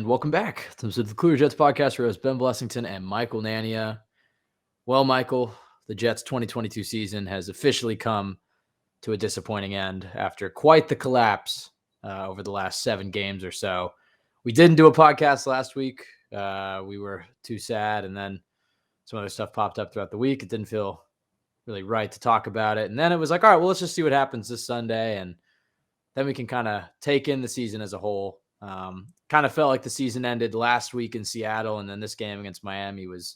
welcome back to the Clear Jets podcast. Where it's Ben Blessington and Michael Nania. Well, Michael, the Jets 2022 season has officially come to a disappointing end after quite the collapse over the last 7 games or so. We didn't do a podcast last week. We were too sad, and then some other stuff popped up throughout the week. It didn't feel really right to talk about it. And then it was like, all right, well, let's just see what happens this Sunday, and then we can kind of take in the season as a whole. Kind of felt like the season ended last week in Seattle, and then this game against Miami was,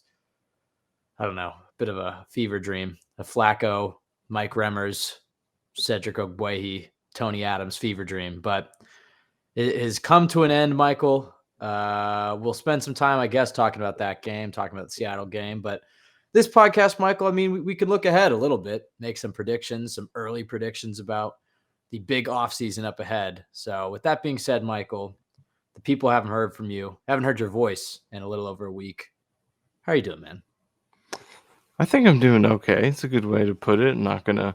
I don't know, a bit of a fever dream. A Flacco, Mike Remmers, Cedric Ogbuehi, Tony Adams fever dream. But it has come to an end, Michael. We'll spend some time, I guess, talking about that game, talking about the Seattle game. But this podcast, Michael, I mean, we could look ahead a little bit, make some predictions, some early predictions about the big offseason up ahead. So with that being said, Michael, the people haven't heard from you, haven't heard your voice in a little over a week. How are you doing, man? I think I'm doing okay. It's a good way to put it. I'm not going to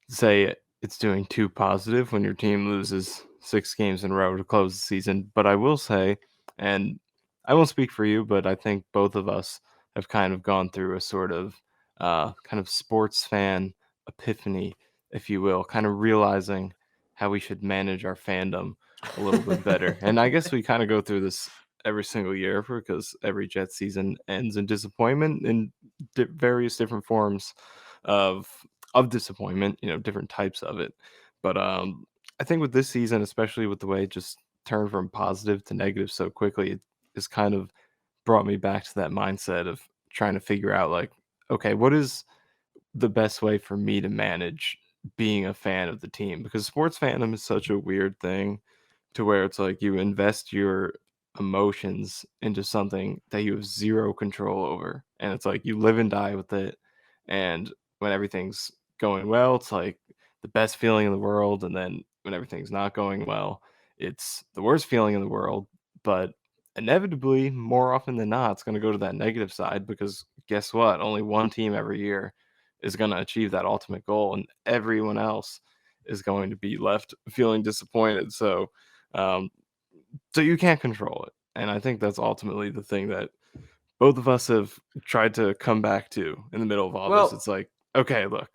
say it's doing too positive when your team loses 6 games in a row to close the season. But I will say, and I won't speak for you, but I think both of us have kind of gone through a sort of kind of sports fan epiphany, if you will, kind of realizing how we should manage our fandom a little bit better. And I guess we kind of go through this every single year because every Jets season ends in disappointment in various different forms of disappointment, different types of it. But I think with this season, especially with the way it just turned from positive to negative so quickly, it has kind of brought me back to that mindset of trying to figure out, like, okay, what is the best way for me to manage being a fan of the team? Because sports fandom is such a weird thing to where it's like you invest your emotions into something that you have zero control over, and it's like you live and die with it. And when everything's going well, it's like the best feeling in the world, and then when everything's not going well, it's the worst feeling in the world. But inevitably, more often than not, it's going to go to that negative side, because guess what? Only one team every year is going to achieve that ultimate goal, and everyone else is going to be left feeling disappointed. So you can't control it. And I think that's ultimately the thing that both of us have tried to come back to in the middle of all this. It's like, okay, look,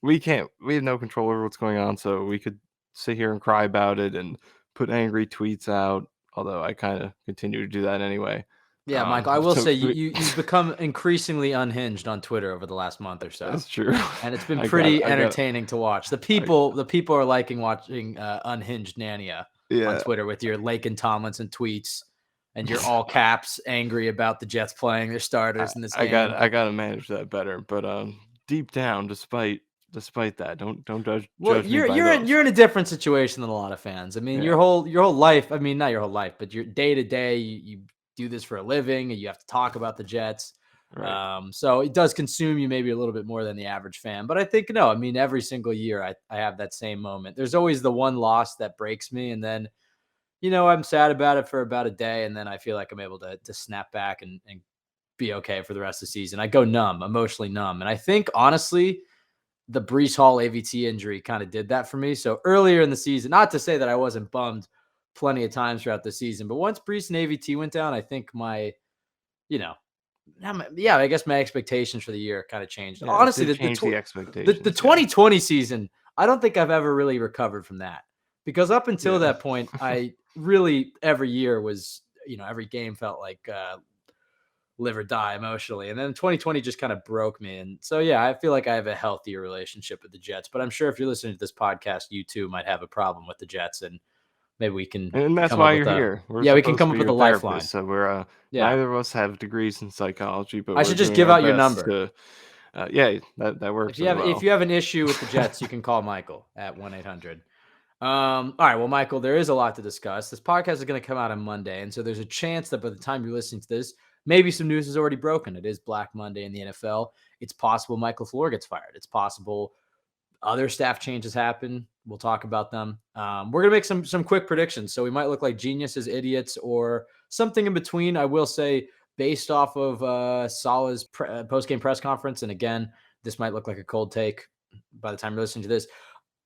we have no control over what's going on, so we could sit here and cry about it and put angry tweets out, although I kind of continue to do that anyway. Yeah, Michael, I will say you've become increasingly unhinged on Twitter over the last month or so. That's true. And it's been pretty entertaining to watch. The people are liking watching Unhinged Nania on Twitter with your Lake and Tomlinson tweets and your all caps angry about the Jets playing their starters in this game. I got to manage that better, but deep down, despite that, don't judge. Well, you're in a different situation than a lot of fans. I mean, your whole life. I mean, not your whole life, but your day to day. You do this for a living, and you have to talk about the Jets. Right. So it does consume you maybe a little bit more than the average fan. But I think no. I mean, every single year I have that same moment. There's always the one loss that breaks me, and then I'm sad about it for about a day, and then I feel like I'm able to snap back and be okay for the rest of the season. I go numb, emotionally numb, and I think honestly, the Breece Hall AVT injury kind of did that for me. So earlier in the season, not to say that I wasn't bummed plenty of times throughout the season, but once Breece and AVT went down, I think I guess my expectations for the year kind of changed. Yeah, honestly, the expectations. The 2020 season, I don't think I've ever really recovered from that, because up until that point, I really every year was, every game felt like live or die emotionally. And then 2020 just kind of broke me. And so, I feel like I have a healthier relationship with the Jets, but I'm sure if you're listening to this podcast, you too might have a problem with the Jets, and maybe we can. And that's why you're here. We can come up with a lifeline. So we're neither of us have degrees in psychology, but I should just give out your number. That works. If you have an issue with the Jets, you can call Michael at 1-800. All right. Well, Michael, there is a lot to discuss. This podcast is going to come out on Monday, and so there's a chance that by the time you're listening to this, maybe some news is already broken. It is Black Monday in the NFL. It's possible Michael LaFleur gets fired. It's possible other staff changes happen. We'll talk about them. We're going to make some quick predictions. So we might look like geniuses, idiots, or something in between. I will say, based off of Salah's post-game press conference, and again, this might look like a cold take by the time you're listening to this,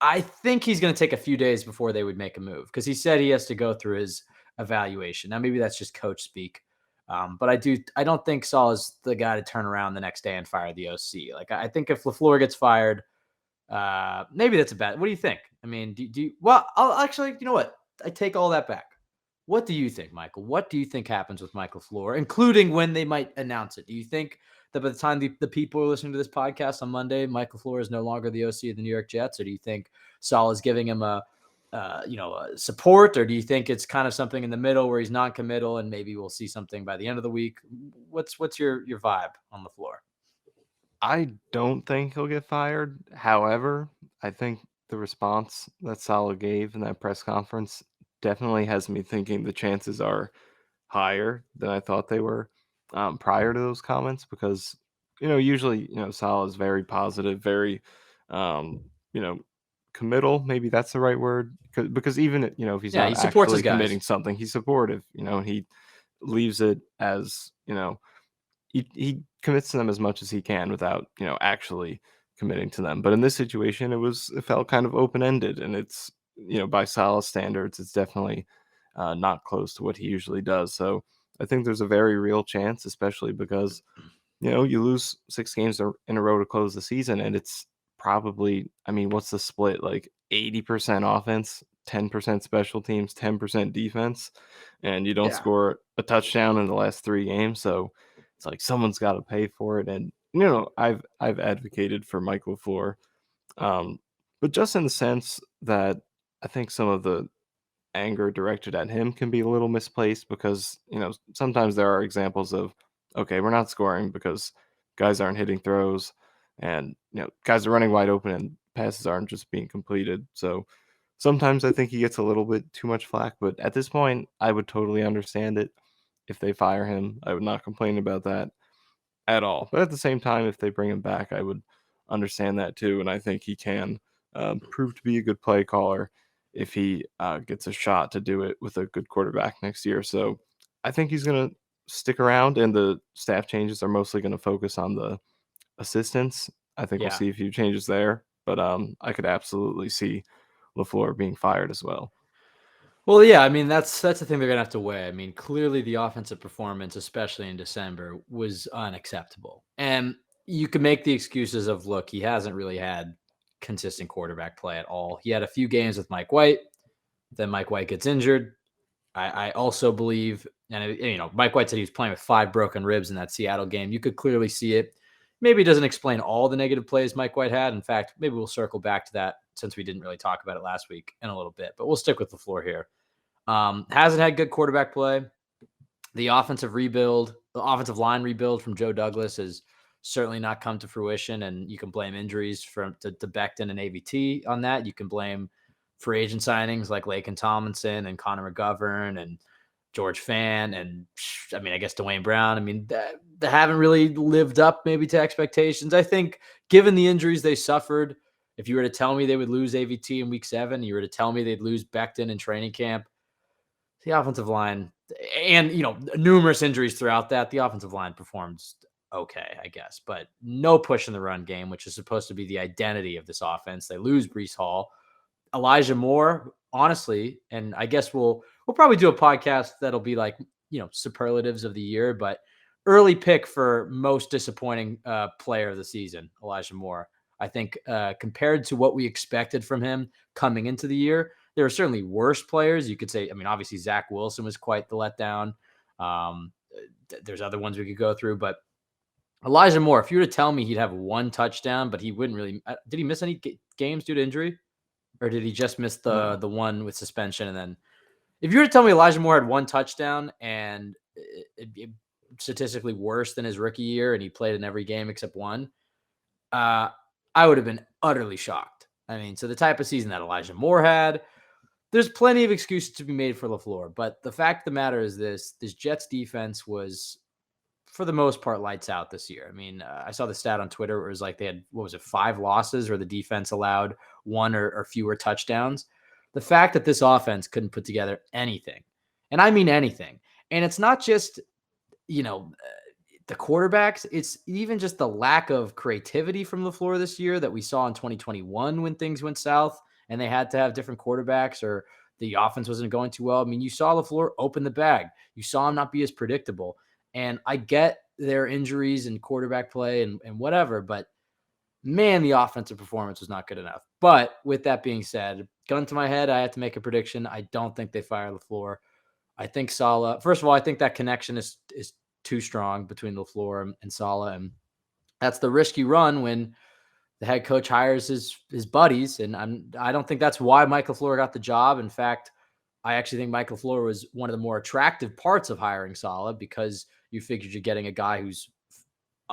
I think he's going to take a few days before they would make a move, because he said he has to go through his evaluation. Now, maybe that's just coach speak. But I don't think Saul is the guy to turn around the next day and fire the OC. Like, I think if LaFleur gets fired, maybe that's a bad. What do you think? I mean, do you? Well, I'll actually. You know what? I take all that back. What do you think, Michael? What do you think happens with Michael LaFleur, including when they might announce it? Do you think that by the time the people are listening to this podcast on Monday, Michael LaFleur is no longer the OC of the New York Jets, or do you think Saul is giving him a support, or do you think it's kind of something in the middle where he's non-committal and maybe we'll see something by the end of the week? What's your vibe on LaFleur? I don't think he'll get fired. However, I think the response that Salah gave in that press conference definitely has me thinking the chances are higher than I thought they were prior to those comments because, usually, Salah is very positive, very, you know, committal. Maybe that's the right word. Because even, if he's Yeah, he not supports his actually guys. committing something, he's supportive, and he leaves it as, he commits to them as much as he can without, actually committing to them. But in this situation, it felt kind of open ended, and it's, by Salah's standards, it's definitely not close to what he usually does. So I think there's a very real chance, especially because you lose 6 games in a row to close the season, and it's probably, I mean, what's the split? Like 80% offense, 10% special teams, 10% defense, and you don't Yeah. score a touchdown in the last 3 games. So it's like someone's got to pay for it. And I've advocated for Michael LaFleur, but just in the sense that I think some of the anger directed at him can be a little misplaced because, sometimes there are examples of, okay, we're not scoring because guys aren't hitting throws and, guys are running wide open and passes aren't just being completed. So sometimes I think he gets a little bit too much flack, but at this point, I would totally understand it if they fire him. I would not complain about that at all. But at the same time, if they bring him back, I would understand that too. And I think he can prove to be a good play caller if he gets a shot to do it with a good quarterback next year. So I think he's going to stick around, and the staff changes are mostly going to focus on the assistants. I think we'll Yeah. see a few changes there, but I could absolutely see LaFleur being fired as well. Well, yeah, I mean that's the thing they're gonna have to weigh. I mean, clearly the offensive performance, especially in December, was unacceptable. And you can make the excuses of, look, he hasn't really had consistent quarterback play at all. He had a few games with Mike White, then Mike White gets injured. I also believe, and Mike White said he was playing with 5 broken ribs in that Seattle game. You could clearly see it. Maybe it doesn't explain all the negative plays Mike White had. In fact, maybe we'll circle back to that since we didn't really talk about it last week in a little bit. But we'll stick with LaFleur here. Hasn't had good quarterback play. The offensive line rebuild from Joe Douglas has certainly not come to fruition, and you can blame injuries to Becton and AVT on that. You can blame free agent signings like Laken Tomlinson and Connor McGovern and George Fan and, I mean, I guess Dwayne Brown. I mean, they haven't really lived up maybe to expectations. I think given the injuries they suffered, if you were to tell me they would lose AVT in week 7, you were to tell me they'd lose Becton in training camp, the offensive line and, numerous injuries throughout that, the offensive line performs okay, I guess, but no push in the run game, which is supposed to be the identity of this offense. They lose Breece Hall. Elijah Moore, honestly, and I guess we'll probably do a podcast that'll be like, superlatives of the year, but early pick for most disappointing player of the season, Elijah Moore. I think compared to what we expected from him coming into the year, there are certainly worse players. You could say, I mean, obviously Zach Wilson was quite the letdown. There's other ones we could go through, but Elijah Moore, if you were to tell me he'd have 1 touchdown, but he wouldn't really, did he miss any games due to injury? Or did he just miss the No. one with suspension? And then if you were to tell me Elijah Moore had 1 touchdown and it statistically worse than his rookie year, and he played in every game except 1, I would have been utterly shocked. I mean, so the type of season that Elijah Moore had, there's plenty of excuses to be made for LaFleur. But the fact of the matter is this Jets defense was, for the most part, lights out this year. I mean, I saw the stat on Twitter where it was like they had, 5 losses where the defense allowed 1 or fewer touchdowns. The fact that this offense couldn't put together anything, and I mean anything, and it's not just, the quarterbacks, it's even just the lack of creativity from LaFleur this year that we saw in 2021 when things went south and they had to have different quarterbacks, or the offense wasn't going too well. I mean, you saw LaFleur open the bag. You saw him not be as predictable. And I get their injuries and quarterback play and whatever, but man, the offensive performance was not good enough. But with that being said, gun to my head, I have to make a prediction. I don't think they fire LaFleur. I think Saleh, first of all, I think that connection is too strong between LaFleur and Saleh. And that's the risk you run when the head coach hires his buddies. And I don't think that's why Michael LaFleur got the job. In fact, I actually think Michael LaFleur was one of the more attractive parts of hiring Saleh because you figured you're getting a guy who's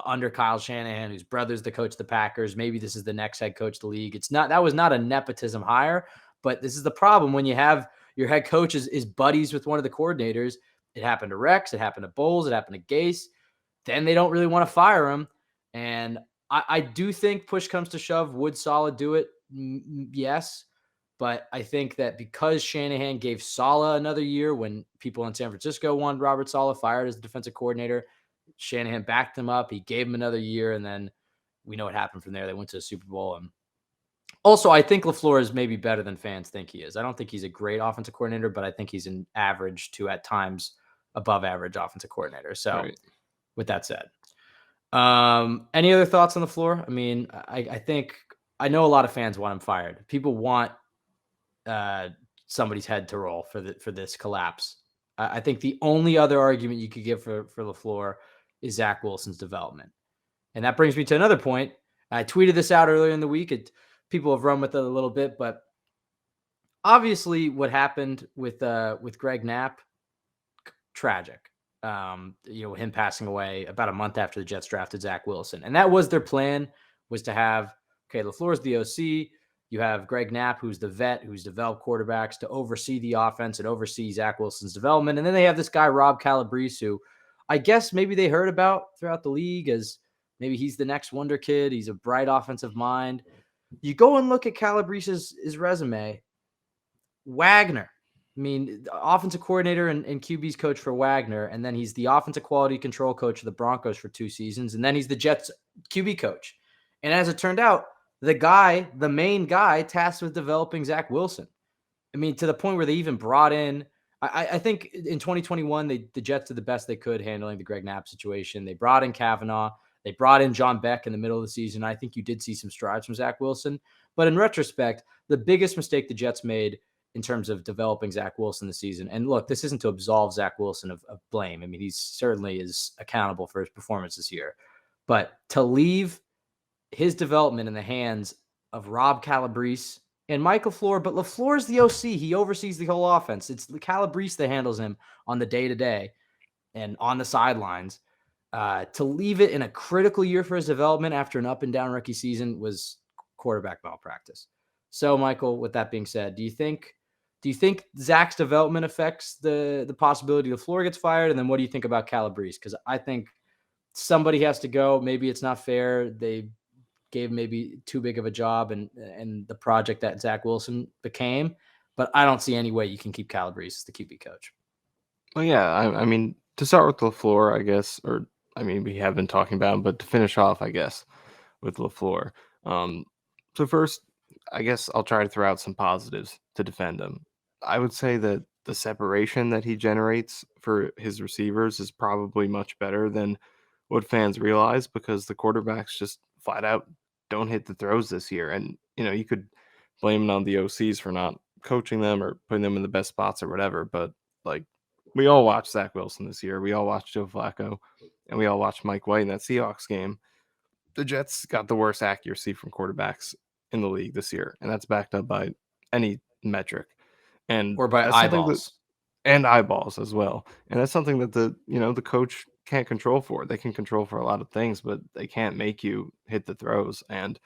under Kyle Shanahan, whose brother's the coach of the Packers. Maybe this is the next head coach of the league. That was not a nepotism hire, but this is the problem when you have your head coach is buddies with one of the coordinators. It happened to Rex, it happened to Bowles, it happened to Gase. Then they don't really want to fire him. And I do think push comes to shove, would Saleh do it? Yes. But I think that because Shanahan gave Saleh another year when people in San Francisco wanted Robert Saleh fired as the defensive coordinator, Shanahan backed him up. He gave him another year, and then we know what happened from there. They went to the Super Bowl. And also, I think LaFleur is maybe better than fans think he is. I don't think he's a great offensive coordinator, but I think he's an average to, at times, above average offensive coordinator. So, with that said, any other thoughts on LaFleur? I mean, I think I know a lot of fans want him fired. People want somebody's head to roll for this collapse. I think the only other argument you could give for LaFleur is Zach Wilson's development. And that brings me to another point. I tweeted this out earlier in the week. People have run with it a little bit, but obviously what happened with Greg Knapp, tragic. Him passing away about a month after the Jets drafted Zach Wilson. And that was their plan, was to have, LaFleur's the OC. You have Greg Knapp, who's the vet, who's developed quarterbacks, to oversee the offense and oversee Zach Wilson's development. And then they have this guy, Rob Calabrese, who I guess maybe they heard about throughout the league as maybe he's the next wonder kid. He's a bright offensive mind. You go and look at Calabrese's resume. Wagner. I mean, the offensive coordinator and QB's coach for Wagner, and then he's the offensive quality control coach of the Broncos for 2 seasons, and then he's the Jets QB coach. And as it turned out, the main guy tasked with developing Zach Wilson. I mean, to the point where they even brought in, I think in 2021, the Jets did the best they could handling the Greg Knapp situation. They brought in Kavanaugh. They brought in John Beck in the middle of the season. I think you did see some strides from Zach Wilson. But in retrospect, the biggest mistake the Jets made in terms of developing Zach Wilson this season. And look, this isn't to absolve Zach Wilson of blame. I mean, he certainly is accountable for his performance this year. But to leave his development in the hands of Rob Calabrese and Michael LaFleur, but LaFleur is the OC. He oversees the whole offense. It's the Calabrese that handles him on the day-to-day and on the sidelines. To leave it in a critical year for his development after an up-and-down rookie season was quarterback malpractice. So, Michael, with that being said, do you think Zach's development affects the possibility LaFleur gets fired? And then what do you think about Calabrese? Because I think somebody has to go. Maybe it's not fair. They gave maybe too big of a job and the project that Zach Wilson became. But I don't see any way you can keep Calabrese as the QB coach. Well, yeah, I mean, to start with LaFleur, I guess, or I mean, we have been talking about him, but to finish off, I guess, with LaFleur. So first, I guess I'll try to throw out some positives to defend him. I would say that the separation that he generates for his receivers is probably much better than what fans realize, because the quarterbacks just flat out don't hit the throws this year. And, you could blame it on the OCs for not coaching them or putting them in the best spots or whatever. But, like, we all watched Zach Wilson this year. We all watched Joe Flacco. And we all watched Mike White in that Seahawks game. The Jets got the worst accuracy from quarterbacks in the league this year. And that's backed up by any metric. And or by eyeballs. And eyeballs as well. And that's something that the coach can't control for. They can control for a lot of things, but they can't make you hit the throws. And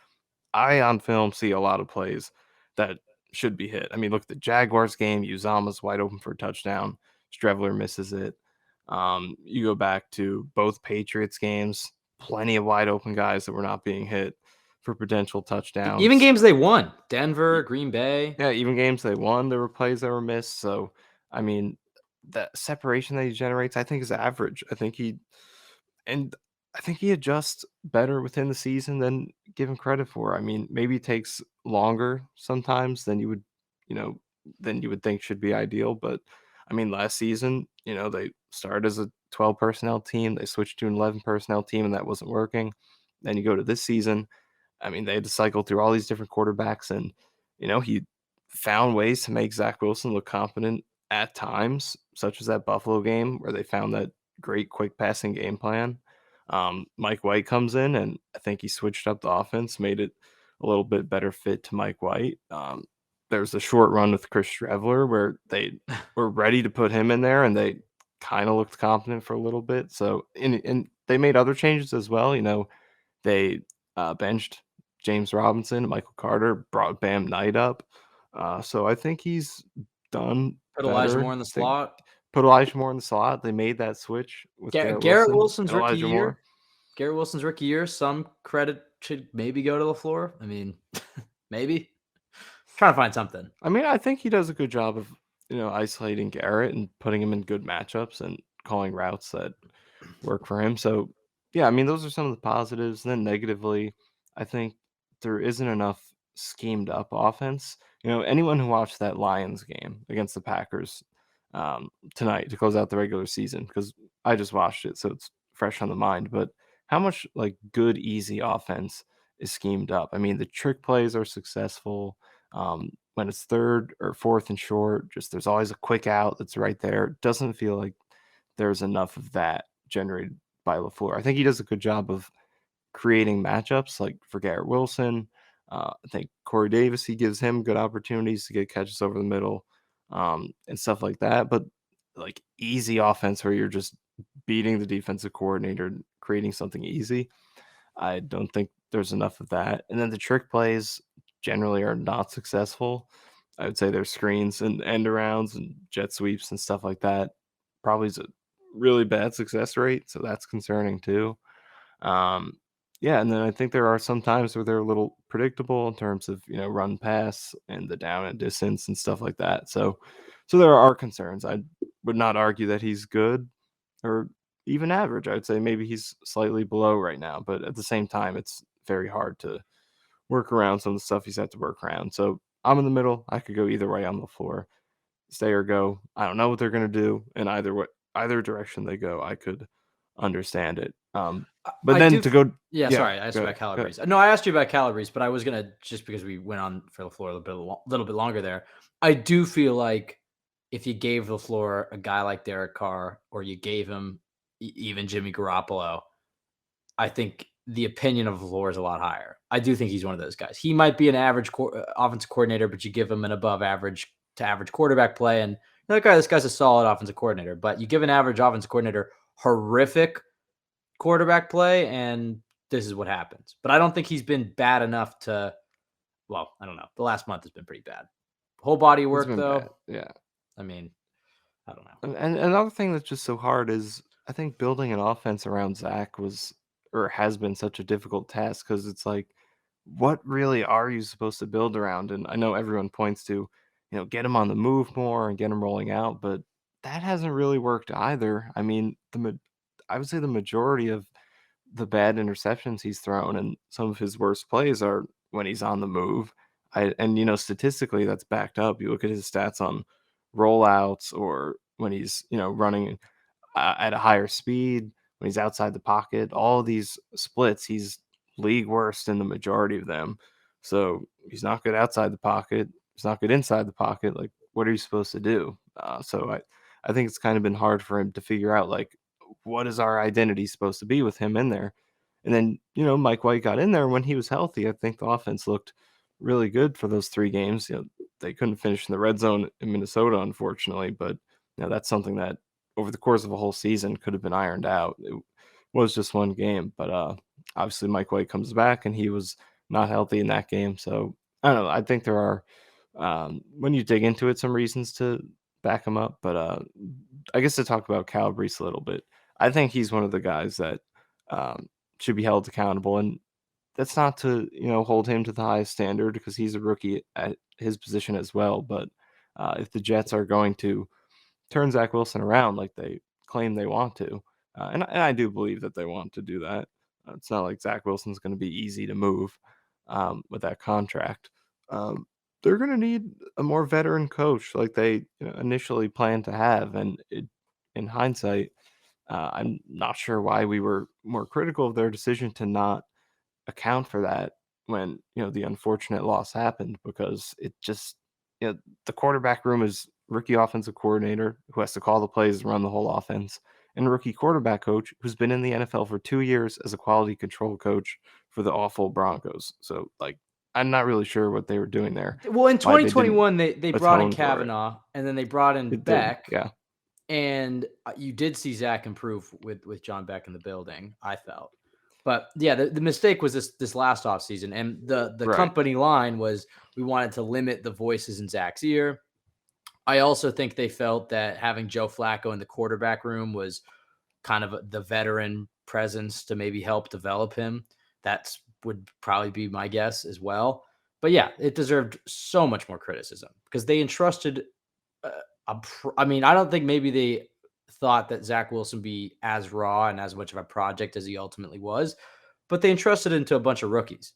I, on film, see a lot of plays that should be hit. I mean, look at the Jaguars game. Uzama's wide open for a touchdown. Streveler misses it. You go back to both Patriots games, plenty of wide open guys that were not being hit for potential touchdowns. Even games they won. Denver, Green Bay. Yeah, even games they won, there were plays that were missed. So, I mean, that separation that he generates, I think, is average. I think he adjusts better within the season than give him credit for. I mean, maybe it takes longer sometimes than you would, than you would think should be ideal. But I mean, last season, they started as a 12 personnel team, they switched to an 11 personnel team, and that wasn't working. Then you go to this season. I mean, they had to cycle through all these different quarterbacks, and he found ways to make Zach Wilson look competent at times, such as that Buffalo game where they found that great quick passing game plan. Mike White comes in, and I think he switched up the offense, made it a little bit better fit to Mike White. There was a short run with Chris Streveler where they were ready to put him in there, and they kind of looked competent for a little bit. So, and they made other changes as well. They benched James Robinson, Michael Carter, brought Bam Knight up. So I think he's done Put Elijah better. Moore in the I think slot. put Elijah Moore in the slot. They made that switch with Garrett Garrett Wilson Wilson's and rookie Elijah year. Moore. Garrett Wilson's rookie year. Some credit should maybe go to LaFleur. I mean, maybe. Trying to find something. I mean, I think he does a good job of, isolating Garrett and putting him in good matchups and calling routes that work for him. So, yeah, I mean, those are some of the positives. And then negatively, I think there isn't enough schemed up offense. Anyone who watched that Lions game against the Packers tonight to close out the regular season, because I just watched it, so it's fresh on the mind. But how much like good, easy offense is schemed up? I mean, the trick plays are successful. When it's third or fourth and short, just there's always a quick out that's right there. It doesn't feel like there's enough of that generated by LaFleur. I think he does a good job of creating matchups, like for Garrett Wilson. I think Corey Davis, he gives him good opportunities to get catches over the middle and stuff like that. But like easy offense where you're just beating the defensive coordinator, creating something easy, I don't think there's enough of that. And then the trick plays generally are not successful. I would say their screens and end arounds and jet sweeps and stuff like that probably is a really bad success rate. So that's concerning too. Um, yeah, and then I think there are some times where they're a little predictable in terms of run pass and the down and distance and stuff like that. So there are concerns. I would not argue that he's good or even average. I would say maybe he's slightly below right now, but at the same time, it's very hard to work around some of the stuff he's had to work around. So I'm in the middle. I could go either way on LaFleur, stay or go. I don't know what they're gonna do, and either direction they go, I could understand it. But I then do. to go, Yeah, yeah, sorry. I asked go you ahead, about go ahead. Calabrese. No, I asked you about Calabrese, but I was gonna just because we went on for LaFleur little bit longer there. I do feel like if you gave LaFleur a guy like Derek Carr, or you gave him even Jimmy Garoppolo, I think the opinion of LaFleur is a lot higher. I do think he's one of those guys. He might be an average offensive coordinator, but you give him an above average to average quarterback play, and this guy's a solid offensive coordinator. But you give an average offensive coordinator horrific quarterback play, and this is what happens. But I don't think he's been bad enough to. Well, I don't know. The last month has been pretty bad. Whole body It's work, been bad, though. yeah. I mean, I don't know. And another thing that's just so hard is I think building an offense around Zach was or has been such a difficult task because it's like, what really are you supposed to build around? And I know everyone points to, get him on the move more and get him rolling out, but that hasn't really worked either. I mean, I would say the majority of the bad interceptions he's thrown and some of his worst plays are when he's on the move. And statistically that's backed up. You look at his stats on rollouts or when he's running at a higher speed, when he's outside the pocket, all of these splits, he's league worst in the majority of them. So he's not good outside the pocket. He's not good inside the pocket. Like, what are you supposed to do? So I think it's kind of been hard for him to figure out like what is our identity supposed to be with him in there. And then Mike White got in there when he was healthy. I think the offense looked really good for those 3 games. They couldn't finish in the red zone in Minnesota, unfortunately, but that's something that over the course of a whole season could have been ironed out. It was just one game, but obviously Mike White comes back and he was not healthy in that game. So I don't know. I think there are, when you dig into it, some reasons to back him up. But I guess to talk about Calabrese a little bit, I think he's one of the guys that should be held accountable. And that's not to, hold him to the highest standard because he's a rookie at his position as well. But if the Jets are going to turn Zach Wilson around like they claim they want to. And I do believe that they want to do that. It's not like Zach Wilson's going to be easy to move with that contract. they're going to need a more veteran coach like they initially planned to have. And in hindsight, I'm not sure why we were more critical of their decision to not account for that when the unfortunate loss happened, because it just the quarterback room is rookie offensive coordinator who has to call the plays and run the whole offense, and rookie quarterback coach who's been in the NFL for 2 years as a quality control coach for the awful Broncos. So like I'm not really sure what they were doing there, Well, in why they didn't 2021, they brought in atone for it. Kavanaugh, and then they brought in It did, Beck, yeah, and you did see Zach improve with John Beck in the building, I felt. But yeah, the mistake was this last offseason, and the right, company line was we wanted to limit the voices in Zach's ear. I also think they felt that having Joe Flacco in the quarterback room was kind of the veteran presence to maybe help develop him. That's would probably be my guess as well. But yeah, it deserved so much more criticism because they entrusted. I mean, I don't think maybe they thought that Zach Wilson be as raw and as much of a project as he ultimately was, but they entrusted it into a bunch of rookies,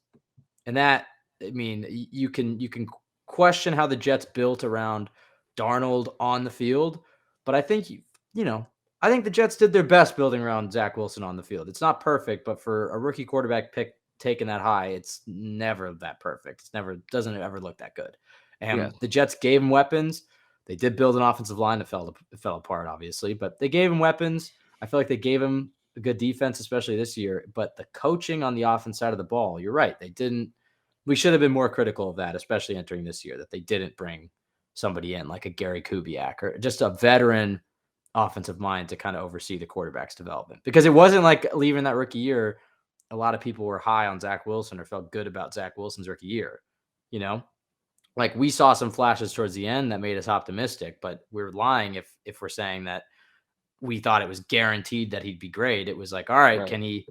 and that I mean, you can question how the Jets built around Darnold on the field, but I think you know I think the Jets did their best building around Zach Wilson on the field. It's not perfect, but for a rookie quarterback pick taken that high, it's never that perfect. It's never doesn't ever look that good. yeah, And the Jets gave him weapons. They did build an offensive line that fell apart, obviously, but they gave him weapons. I feel like they gave him a good defense, especially this year. But the coaching on the offense side of the ball, you're right, they didn't. We should have been more critical of that, especially entering this year, that they didn't bring somebody in like a Gary Kubiak or just a veteran offensive mind to kind of oversee the quarterback's development. Because it wasn't like leaving that rookie year, a lot of people were high on Zach Wilson or felt good about Zach Wilson's rookie year. You know, like we saw some flashes towards the end that made us optimistic, but we're lying if we're saying that we thought it was guaranteed that he'd be great. It was like, all right, right. can he,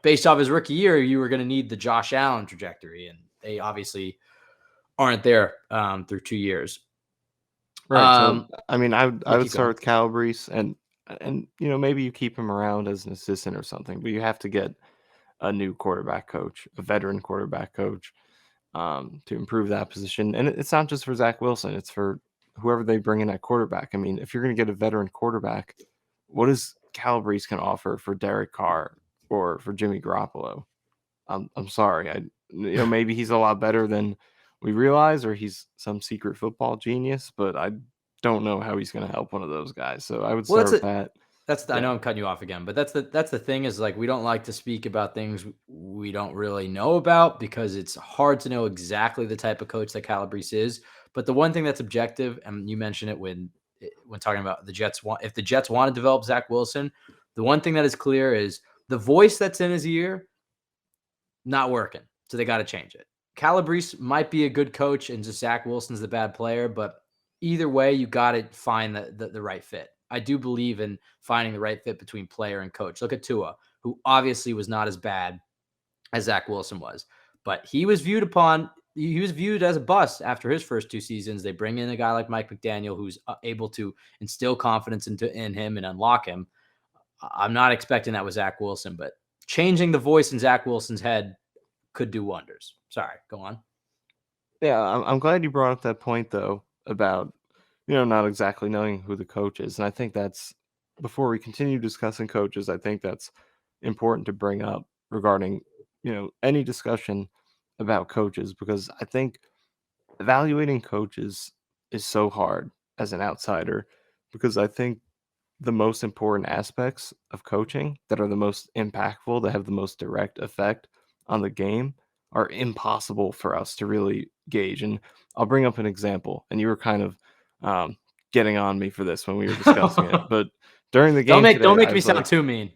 based off his rookie year, you were going to need the Josh Allen trajectory, and they obviously aren't there through 2 years. Right. So I mean, I Yeah, would keep start going. with Calabrese, and maybe you keep him around as an assistant or something, but you have to get a new quarterback coach, a veteran quarterback coach, to improve that position. And it's not just for Zach Wilson; it's for whoever they bring in at quarterback. I mean, if you're going to get a veteran quarterback, what is Calabrese can offer for Derek Carr or for Jimmy Garoppolo? I'm sorry. Maybe he's a lot better than we realize, or he's some secret football genius, but I don't know how he's going to help one of those guys. So I would Well, start with that. I Yeah. know I'm cutting you off again, but that's the thing is like we don't like to speak about things we don't really know about because it's hard to know exactly the type of coach that Calabrese is. But the one thing that's objective, and you mentioned it when talking about the Jets if the Jets want to develop Zach Wilson, the one thing that is clear is the voice that's in his ear not working. So they got to change it. Calabrese might be a good coach and just Zach Wilson's the bad player, but either way, you got to find the right fit. I do believe in finding the right fit between player and coach. Look at Tua, who obviously was not as bad as Zach Wilson was, but he was viewed as a bust after his first 2 seasons. They bring in a guy like Mike McDaniel, who's able to instill confidence in him and unlock him. I'm not expecting that with Zach Wilson, but changing the voice in Zach Wilson's head could do wonders. Sorry, go on. Yeah. I'm glad you brought up that point, though, about, not exactly knowing who the coach is. And I think that's, before we continue discussing coaches, I think that's important to bring up regarding, any discussion about coaches, because I think evaluating coaches is so hard as an outsider, because I think the most important aspects of coaching that are the most impactful, that have the most direct effect on the game, are impossible for us to really gauge. And I'll bring up an example, and you were kind of um, getting on me for this when we were discussing it. But during the don't game make don't today, make I me was sound like, too mean.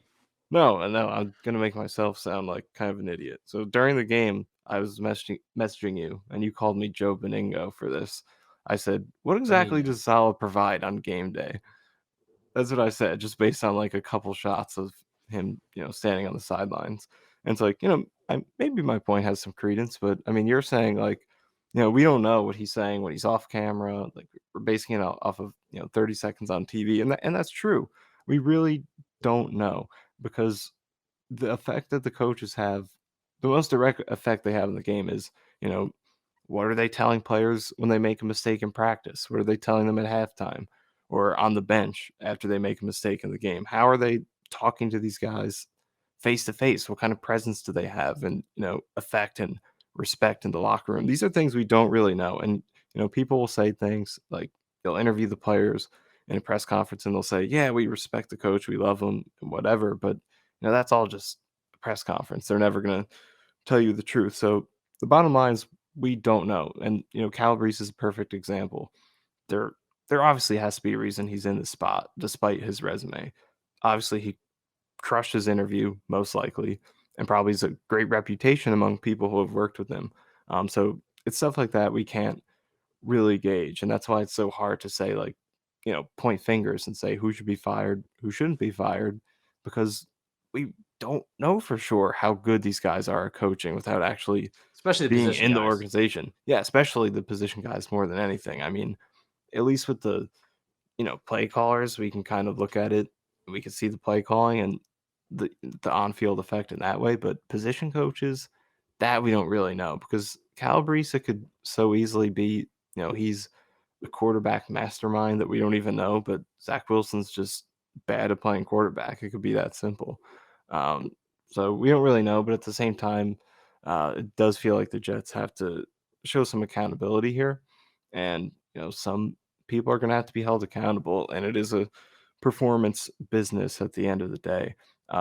no, no, I'm gonna make myself sound like kind of an idiot. So during the game, I was messaging you, and you called me Joe Beningo for this. I said, "What exactly Benigno. does Salah provide on game day?" That's what I said, just based on like a couple shots of him, standing on the sidelines. And it's like, maybe my point has some credence, but I mean, you're saying like, we don't know what he's saying when he's off camera. Like we're basing it off of 30 seconds on TV, and that's true. We really don't know, because the effect that the coaches have, the most direct effect they have in the game is, you know, What are they telling players when they make a mistake in practice? What are they telling them at halftime or on the bench after they make a mistake in the game? How are they talking to these guys face to face? What kind of presence do they have and, effect and respect in the locker room? These are things we don't really know. And, people will say things like they'll interview the players in a press conference and they'll say, yeah, we respect the coach, we love him, and whatever. But, that's all just a press conference. They're never going to tell you the truth. So the bottom line is we don't know. And, Calabrese is a perfect example. There, there obviously has to be a reason he's in the spot despite his resume. Obviously, he crushed his interview, most likely, and probably has a great reputation among people who have worked with him. So it's stuff like that we can't really gauge. And that's why it's so hard to say, like, point fingers and say who should be fired, who shouldn't be fired, because we don't know for sure how good these guys are at coaching without actually especially the being position in the guys. organization. Yeah, especially the position guys more than anything. I mean, at least with the play callers, we can kind of look at it. We can see the play calling and the on-field effect in that way. But position coaches, that we don't really know because Calabrese could so easily be, he's the quarterback mastermind that we don't even know. But Zach Wilson's just bad at playing quarterback. It could be that simple. Um, so we don't really know. But at the same time, it does feel like the Jets have to show some accountability here, and some people are going to have to be held accountable, and it is a performance business at the end of the day.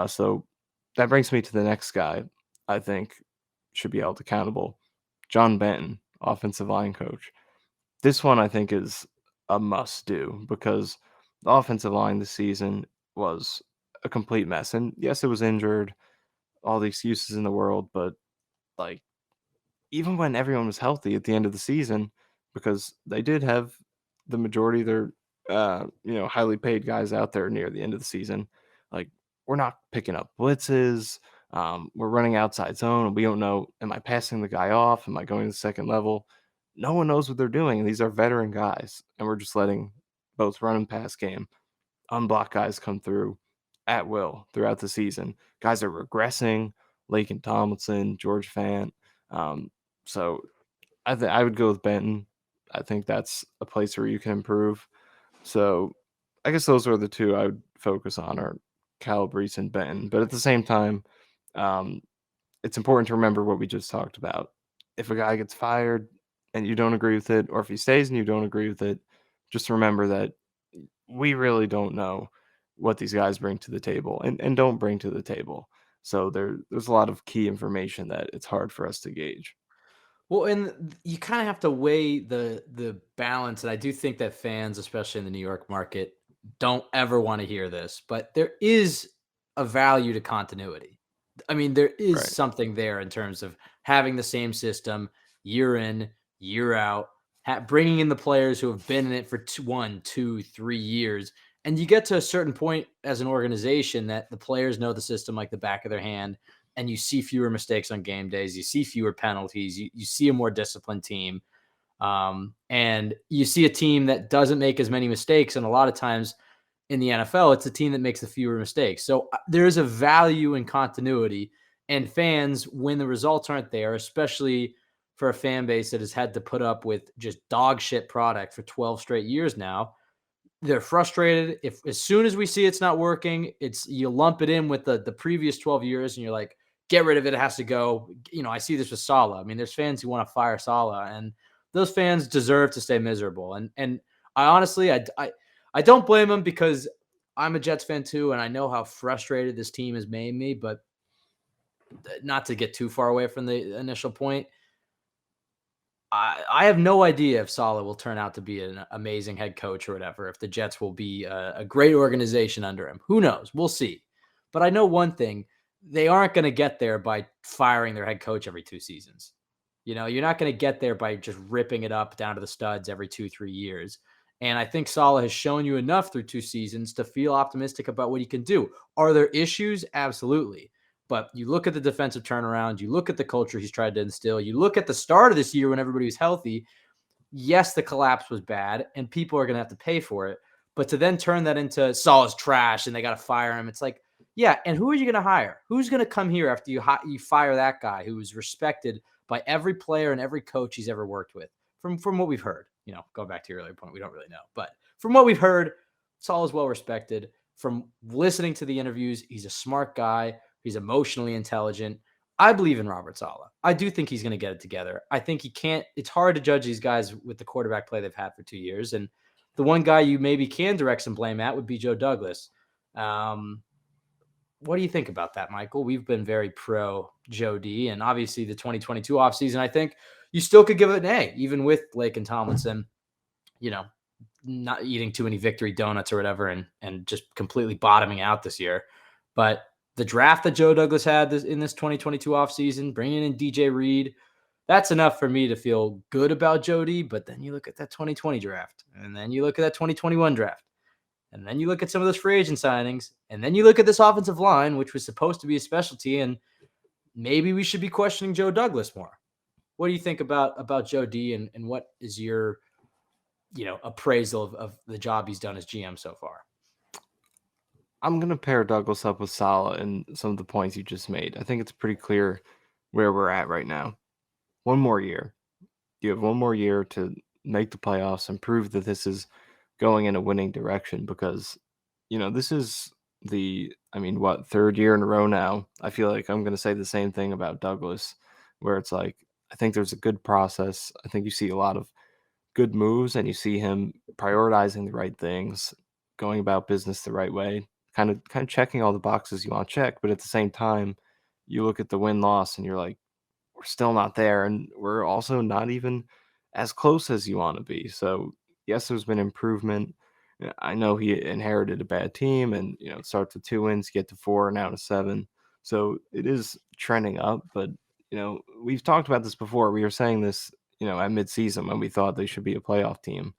So that brings me to the next guy I think should be held accountable, John Benton, offensive line coach. This one I think is a must do because the offensive line this season was a complete mess. And yes, it was injured, all the excuses in the world, but like even when everyone was healthy at the end of the season, because they did have the majority of their, highly paid guys out there near the end of the season, like we're not picking up blitzes. We're running outside zone. And we don't know, am I passing the guy off? Am I going to the second level? No one knows what they're doing. And these are veteran guys. And we're just letting both run and pass game, unblocked guys come through at will throughout the season. Guys are regressing. Laken Tomlinson, George Fant. Um, so I would go with Benton. I think that's a place where you can improve. So I guess those are the two I would focus on are Calabrese and Benton. But at the same time, um, it's important to remember what we just talked about. If a guy gets fired and you don't agree with it, or if he stays and you don't agree with it, just remember that we really don't know what these guys bring to the table and don't bring to the table. So there's a lot of key information that it's hard for us to gauge. Well, and you kind of have to weigh the balance, and I do think that fans, especially in the New York market, don't ever want to hear this, but there is a value to continuity. I mean, there is Right. something there in terms of having the same system year in, year out, bringing in the players who have been in it for 1, 2, 3 years, and you get to a certain point as an organization that the players know the system like the back of their hand, and you see fewer mistakes on game days. You see fewer penalties. You see a more disciplined team. And you see a team that doesn't make as many mistakes. And a lot of times in the NFL, it's a team that makes the fewer mistakes. So there is a value in continuity. And fans, when the results aren't there, especially for a fan base that has had to put up with just dog shit product for 12 straight years now, they're frustrated. If as soon as we see it's not working, it's you lump it in with the previous 12 years and you're like, get rid of it. It has to go. I see this with Saleh. I mean, there's fans who want to fire Saleh, and those fans deserve to stay miserable. And I honestly, I don't blame them because I'm a Jets fan too, and I know how frustrated this team has made me. But not to get too far away from the initial point, I have no idea if Saleh will turn out to be an amazing head coach or whatever, if the Jets will be a great organization under him. Who knows? We'll see. But I know one thing, they aren't going to get there by firing their head coach every 2 seasons. You're not going to get there by just ripping it up down to the studs every 2, 3 years. And I think Saleh has shown you enough through 2 seasons to feel optimistic about what he can do. Are there issues? Absolutely. But you look at the defensive turnaround, you look at the culture he's tried to instill, you look at the start of this year when everybody was healthy. Yes, the collapse was bad, and people are going to have to pay for it. But to then turn that into Saleh's trash and they got to fire him, it's like, yeah. And who are you going to hire? Who's going to come here after you fire that guy who was respected by every player and every coach he's ever worked with. From what we've heard, going back to your earlier point, we don't really know, but from what we've heard, Saul is well respected. From listening to the interviews, he's a smart guy. He's emotionally intelligent. I believe in Robert Saleh. I do think he's going to get it together. I think he can't. It's hard to judge these guys with the quarterback play they've had for 2 years. And the one guy you maybe can direct some blame at would be Joe Douglas. What do you think about that, Michael? We've been very pro Joe D, and obviously the 2022 offseason, I think you still could give it an A, even with Lake and Tomlinson, not eating too many victory donuts or whatever and just completely bottoming out this year. But the draft that Joe Douglas had in this 2022 offseason, bringing in DJ Reed, that's enough for me to feel good about Jody. But then you look at that 2020 draft, and then you look at that 2021 draft, and then you look at some of those free agent signings, and then you look at this offensive line, which was supposed to be a specialty, and maybe we should be questioning Joe Douglas more. What do you think about Joe D, and what is your appraisal of the job he's done as GM so far? I'm going to pair Douglas up with Saleh and some of the points you just made. I think it's pretty clear where we're at right now. One more year. You have one more year to make the playoffs and prove that this is going in a winning direction, because, this is third year in a row now. I feel like I'm going to say the same thing about Douglas, where it's like, I think there's a good process. I think you see a lot of good moves, and you see him prioritizing the right things, going about business the right way, kind of checking all the boxes you want to check. But at the same time, you look at the win-loss and you're like, we're still not there, and we're also not even as close as you want to be. So yes, there's been improvement. I know he inherited a bad team, and it starts with 2 wins, get to 4, now to 7. So it is trending up. But we've talked about this before. We were saying this at midseason when we thought they should be a playoff team.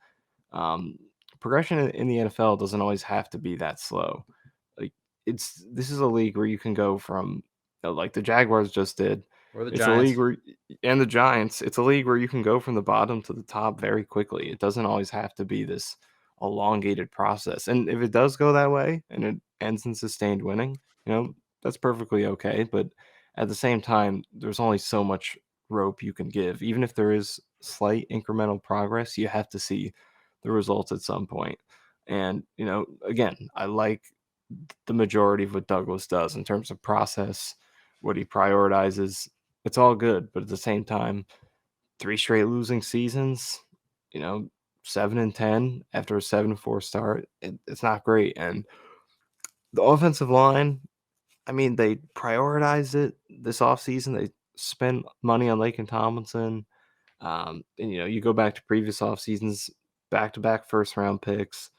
Progression in the NFL doesn't always have to be that slow. Like, this is a league where you can go from, like the Jaguars just did. Or the It's Giants. a league where, and the Giants, it's a league where you can go from the bottom to the top very quickly. It doesn't always have to be this elongated process. And if it does go that way and it ends in sustained winning, that's perfectly okay. But at the same time, there's only so much rope you can give. Even if there is slight incremental progress, you have to see the results at some point. And, again, I like the majority of what Douglas does in terms of process, what he prioritizes. It's all good. But at the same time, 3 straight losing seasons, 7-10 after a 7-4 start, it's not great. And the offensive line, they prioritized it this offseason. They spent money on Lake and Tomlinson. And, you go back to previous off seasons, back-to-back first-round picks,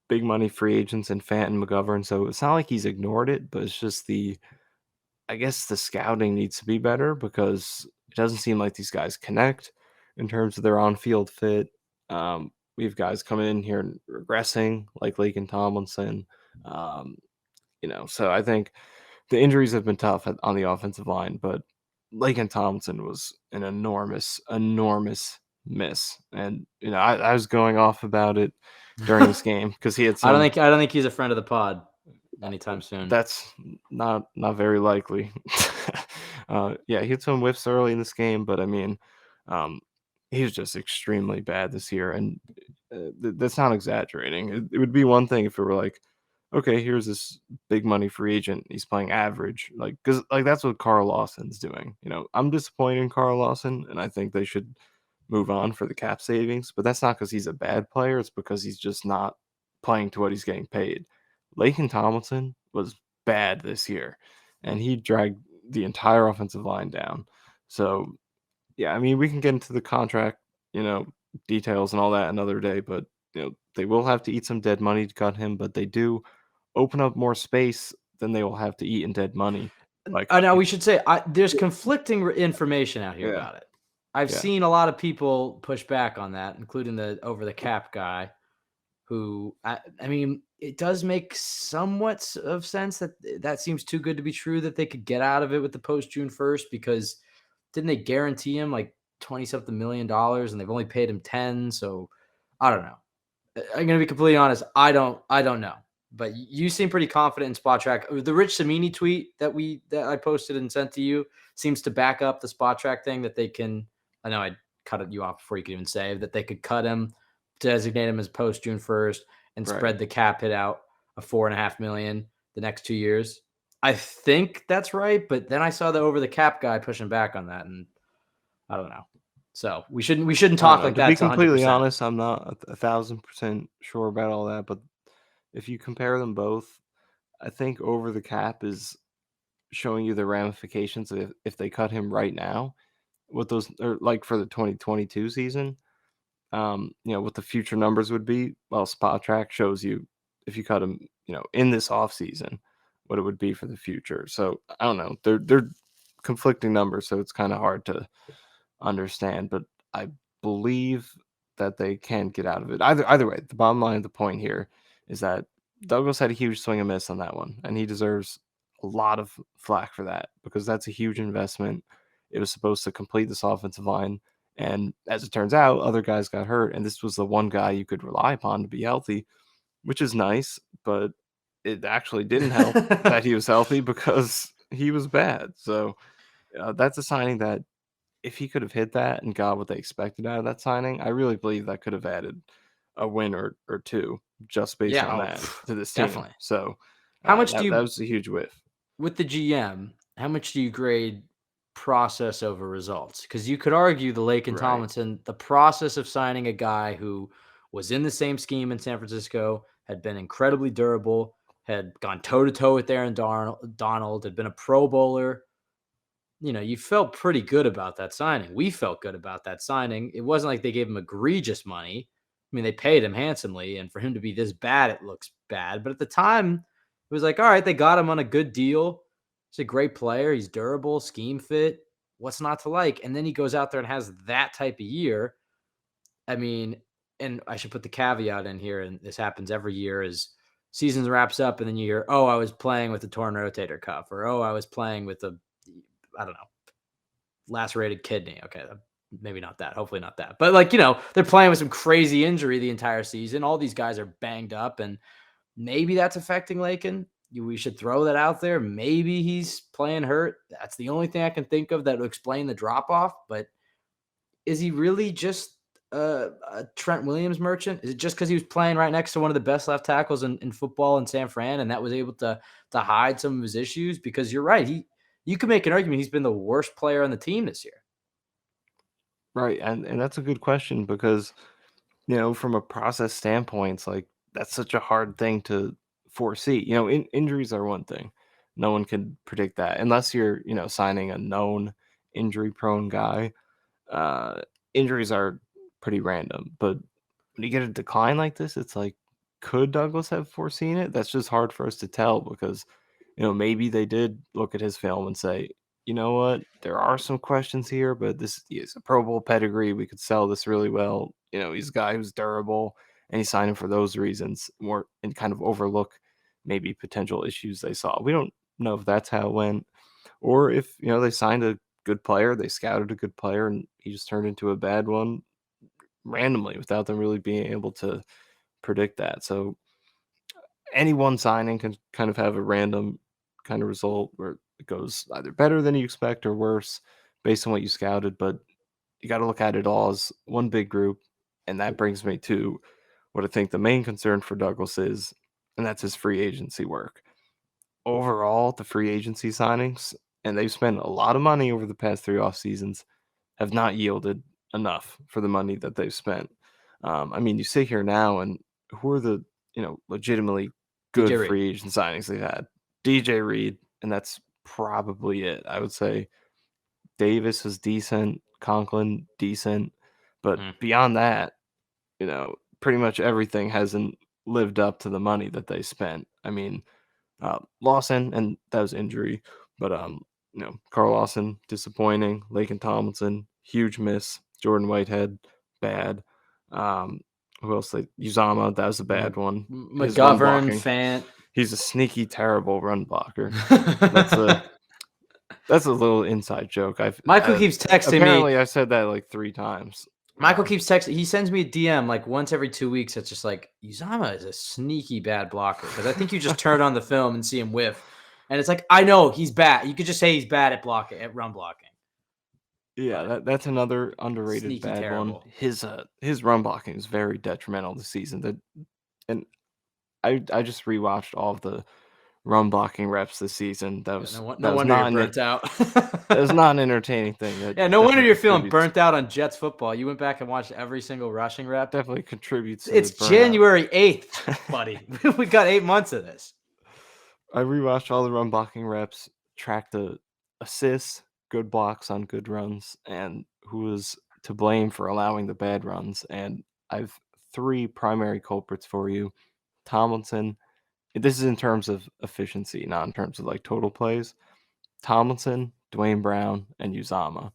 big money free agents in Fant and McGovern. So it's not like he's ignored it, but it's just I guess the scouting needs to be better, because it doesn't seem like these guys connect in terms of their on-field fit. We have guys coming in here and regressing, like Lake and Tomlinson. So I think the injuries have been tough on the offensive line, but Lake and Tomlinson was an enormous miss. And, I was going off about it during this game because he had some. I don't think he's a friend of the pod anytime soon. That's not very likely. He had some whiffs early in this game, but he was just extremely bad this year, and that's not exaggerating. It would be one thing if it were like, okay, here's this big money free agent, he's playing average, because that's what Carl Lawson's doing. I'm disappointed in Carl Lawson, and I think they should move on for the cap savings, but that's not because he's a bad player. It's because he's just not playing to what he's getting paid. Laken Tomlinson was bad this year, and he dragged the entire offensive line down. So, yeah, we can get into the contract, details and all that another day, but, they will have to eat some dead money to cut him, but they do open up more space than they will have to eat in dead money. Now we should say there's conflicting information out here about it. I've seen a lot of people push back on that, including the over the cap guy, who it does make somewhat of sense that seems too good to be true that they could get out of it with the post June 1st, because didn't they guarantee him like $20-something million and they've only paid him 10? So I don't know. I'm going to be completely honest. I don't know. But you seem pretty confident in Spot Track. The Rich Samini tweet that I posted and sent to you seems to back up the Spot Track thing that they can. I know I cut you off before you could even say that they could cut him, designate him as post June 1st, and spread the cap hit out of $4.5 million the next 2 years. I think that's right, but then I saw the over the cap guy pushing back on that, and I don't know. So we shouldn't talk like that. To be completely honest, I'm not 1,000% sure about all that, but if you compare them both, I think over the cap is showing you the ramifications if they cut him right now, what those are like for the 2022 season. What the future numbers would be. Well, Spot Track shows you if you cut him, in this off season, what it would be for the future. So I don't know. They're conflicting numbers, so it's kind of hard to understand. But I believe that they can get out of it. Either way, the bottom line of the point here is that Douglas had a huge swing and miss on that one, and he deserves a lot of flack for that because that's a huge investment. It was supposed to complete this offensive line, and as it turns out, other guys got hurt, and this was the one guy you could rely upon to be healthy, which is nice, but it actually didn't help that he was healthy because he was bad. So that's a signing that if he could have hit that and got what they expected out of that signing, I really believe that could have added a win or two just based on that to this team. Definitely. So how much that was a huge whiff. With the GM, how much do you grade process over results? Because you could argue the Laken Tomlinson, the process of signing a guy who was in the same scheme in San Francisco, had been incredibly durable, had gone toe-to-toe with Aaron Donald, had been a Pro Bowler. You felt pretty good about that signing. We felt good about that signing. It wasn't like they gave him egregious money. I mean, they paid him handsomely, and for him to be this bad, it looks bad. But at the time, it was like, all right, they got him on a good deal. He's a great player. He's durable, scheme fit. What's not to like? And then he goes out there and has that type of year. I mean, and I should put the caveat in here, and this happens every year, is season wraps up, and then you hear, oh, I was playing with a torn rotator cuff, or oh, I was playing with I don't know, lacerated kidney. Okay, maybe not that. Hopefully not that. But they're playing with some crazy injury the entire season. All these guys are banged up, and maybe that's affecting Laken. We should throw that out there. Maybe he's playing hurt. That's the only thing I can think of that would explain the drop-off. But is he really just a Trent Williams merchant? Is it just because he was playing right next to one of the best left tackles in football in San Fran, and that was able to hide some of his issues? Because you're right. You could make an argument he's been the worst player on the team this year. Right, and that's a good question because, from a process standpoint, it's like that's such a hard thing to foresee. Injuries are one thing. No one can predict that unless you're, signing a known injury-prone guy. Injuries are pretty random, but when you get a decline like this, it's like, could Douglas have foreseen it? That's just hard for us to tell because, maybe they did look at his film and say, you know what, there are some questions here, but this is a Pro Bowl pedigree. We could sell this really well. He's a guy who's durable, and he signed him for those reasons more and kind of overlook maybe potential issues they saw. We don't know if that's how it went or if, they signed a good player, they scouted a good player, and he just turned into a bad one randomly without them really being able to predict that. So any one signing can kind of have a random kind of result where it goes either better than you expect or worse based on what you scouted, but you got to look at it all as one big group. And that brings me to what I think the main concern for Douglas is, and that's his free agency work. Overall, the free agency signings, and they've spent a lot of money over the past 3 off seasons, have not yielded enough for the money that they've spent. You sit here now, and who are the legitimately good free agent signings they've had? DJ Reed, and that's probably it. I would say Davis was decent, Conklin decent, but beyond that, pretty much everything hasn't lived up to the money that they spent. Lawson, and that was injury, but Carl Lawson, disappointing. Laken Tomlinson, huge miss. Jordan Whitehead, bad. Who else? Uzama, that was a bad one. McGovern, Fant. He's a sneaky, terrible run blocker. That's a little inside joke. Michael keeps texting me. Apparently, I said that like 3 times. Michael keeps texting. He sends me a DM like once every 2 weeks. It's just like, Uzama is a sneaky bad blocker because I think you just turn on the film and see him whiff, and it's like, I know he's bad. You could just say he's bad at blocking, at run blocking. Yeah, But that's another underrated sneaky bad one. terrible. His run blocking is very detrimental this season. And I just rewatched all of the run blocking reps this season. Yeah, That no was wonder you're not burnt out. that was not an entertaining thing. That Yeah, no wonder definitely you're feeling contributes burnt out on Jets football. You went back and watched every single rushing rep. definitely contributes to the It's burnout. January 8th, buddy. We've got 8 months of this. I rewatched all the run blocking reps, tracked the assists, good blocks on good runs, and who was to blame for allowing the bad runs. And I've 3 primary culprits for you. Tomlinson, this is in terms of efficiency, not in terms of like total plays. Tomlinson, Dwayne Brown, and Uzama.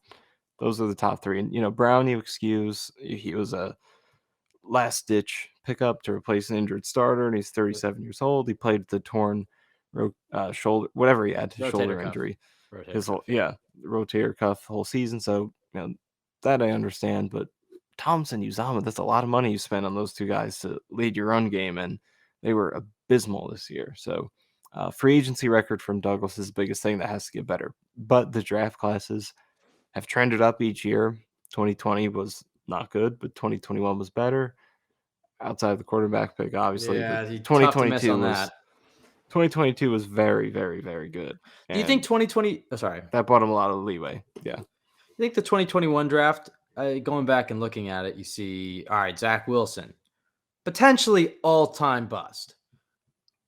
Those are the top 3. And Brown you excuse. He was a last ditch pickup to replace an injured starter, and he's 37 years old. He played with the torn shoulder, whatever he had, his Rotator shoulder cuff. injury, Rotator his whole cuff. Yeah. rotator cuff the whole season. So that I understand, but Thompson, Uzama, that's a lot of money you spent on those 2 guys to lead your run game, and they were abysmal this year. So free agency record from Douglas is the biggest thing that has to get better. But the draft classes have trended up each year. 2020 was not good, but 2021 was better outside of the quarterback pick, obviously. But Yeah, tough to miss on that. 2022 was very, very, very good. Do you think And 2020? Oh, sorry. that brought him a lot of leeway. Yeah. I think the 2021 draft, going back and looking at it, you see, all right, Zach Wilson, potentially all-time bust.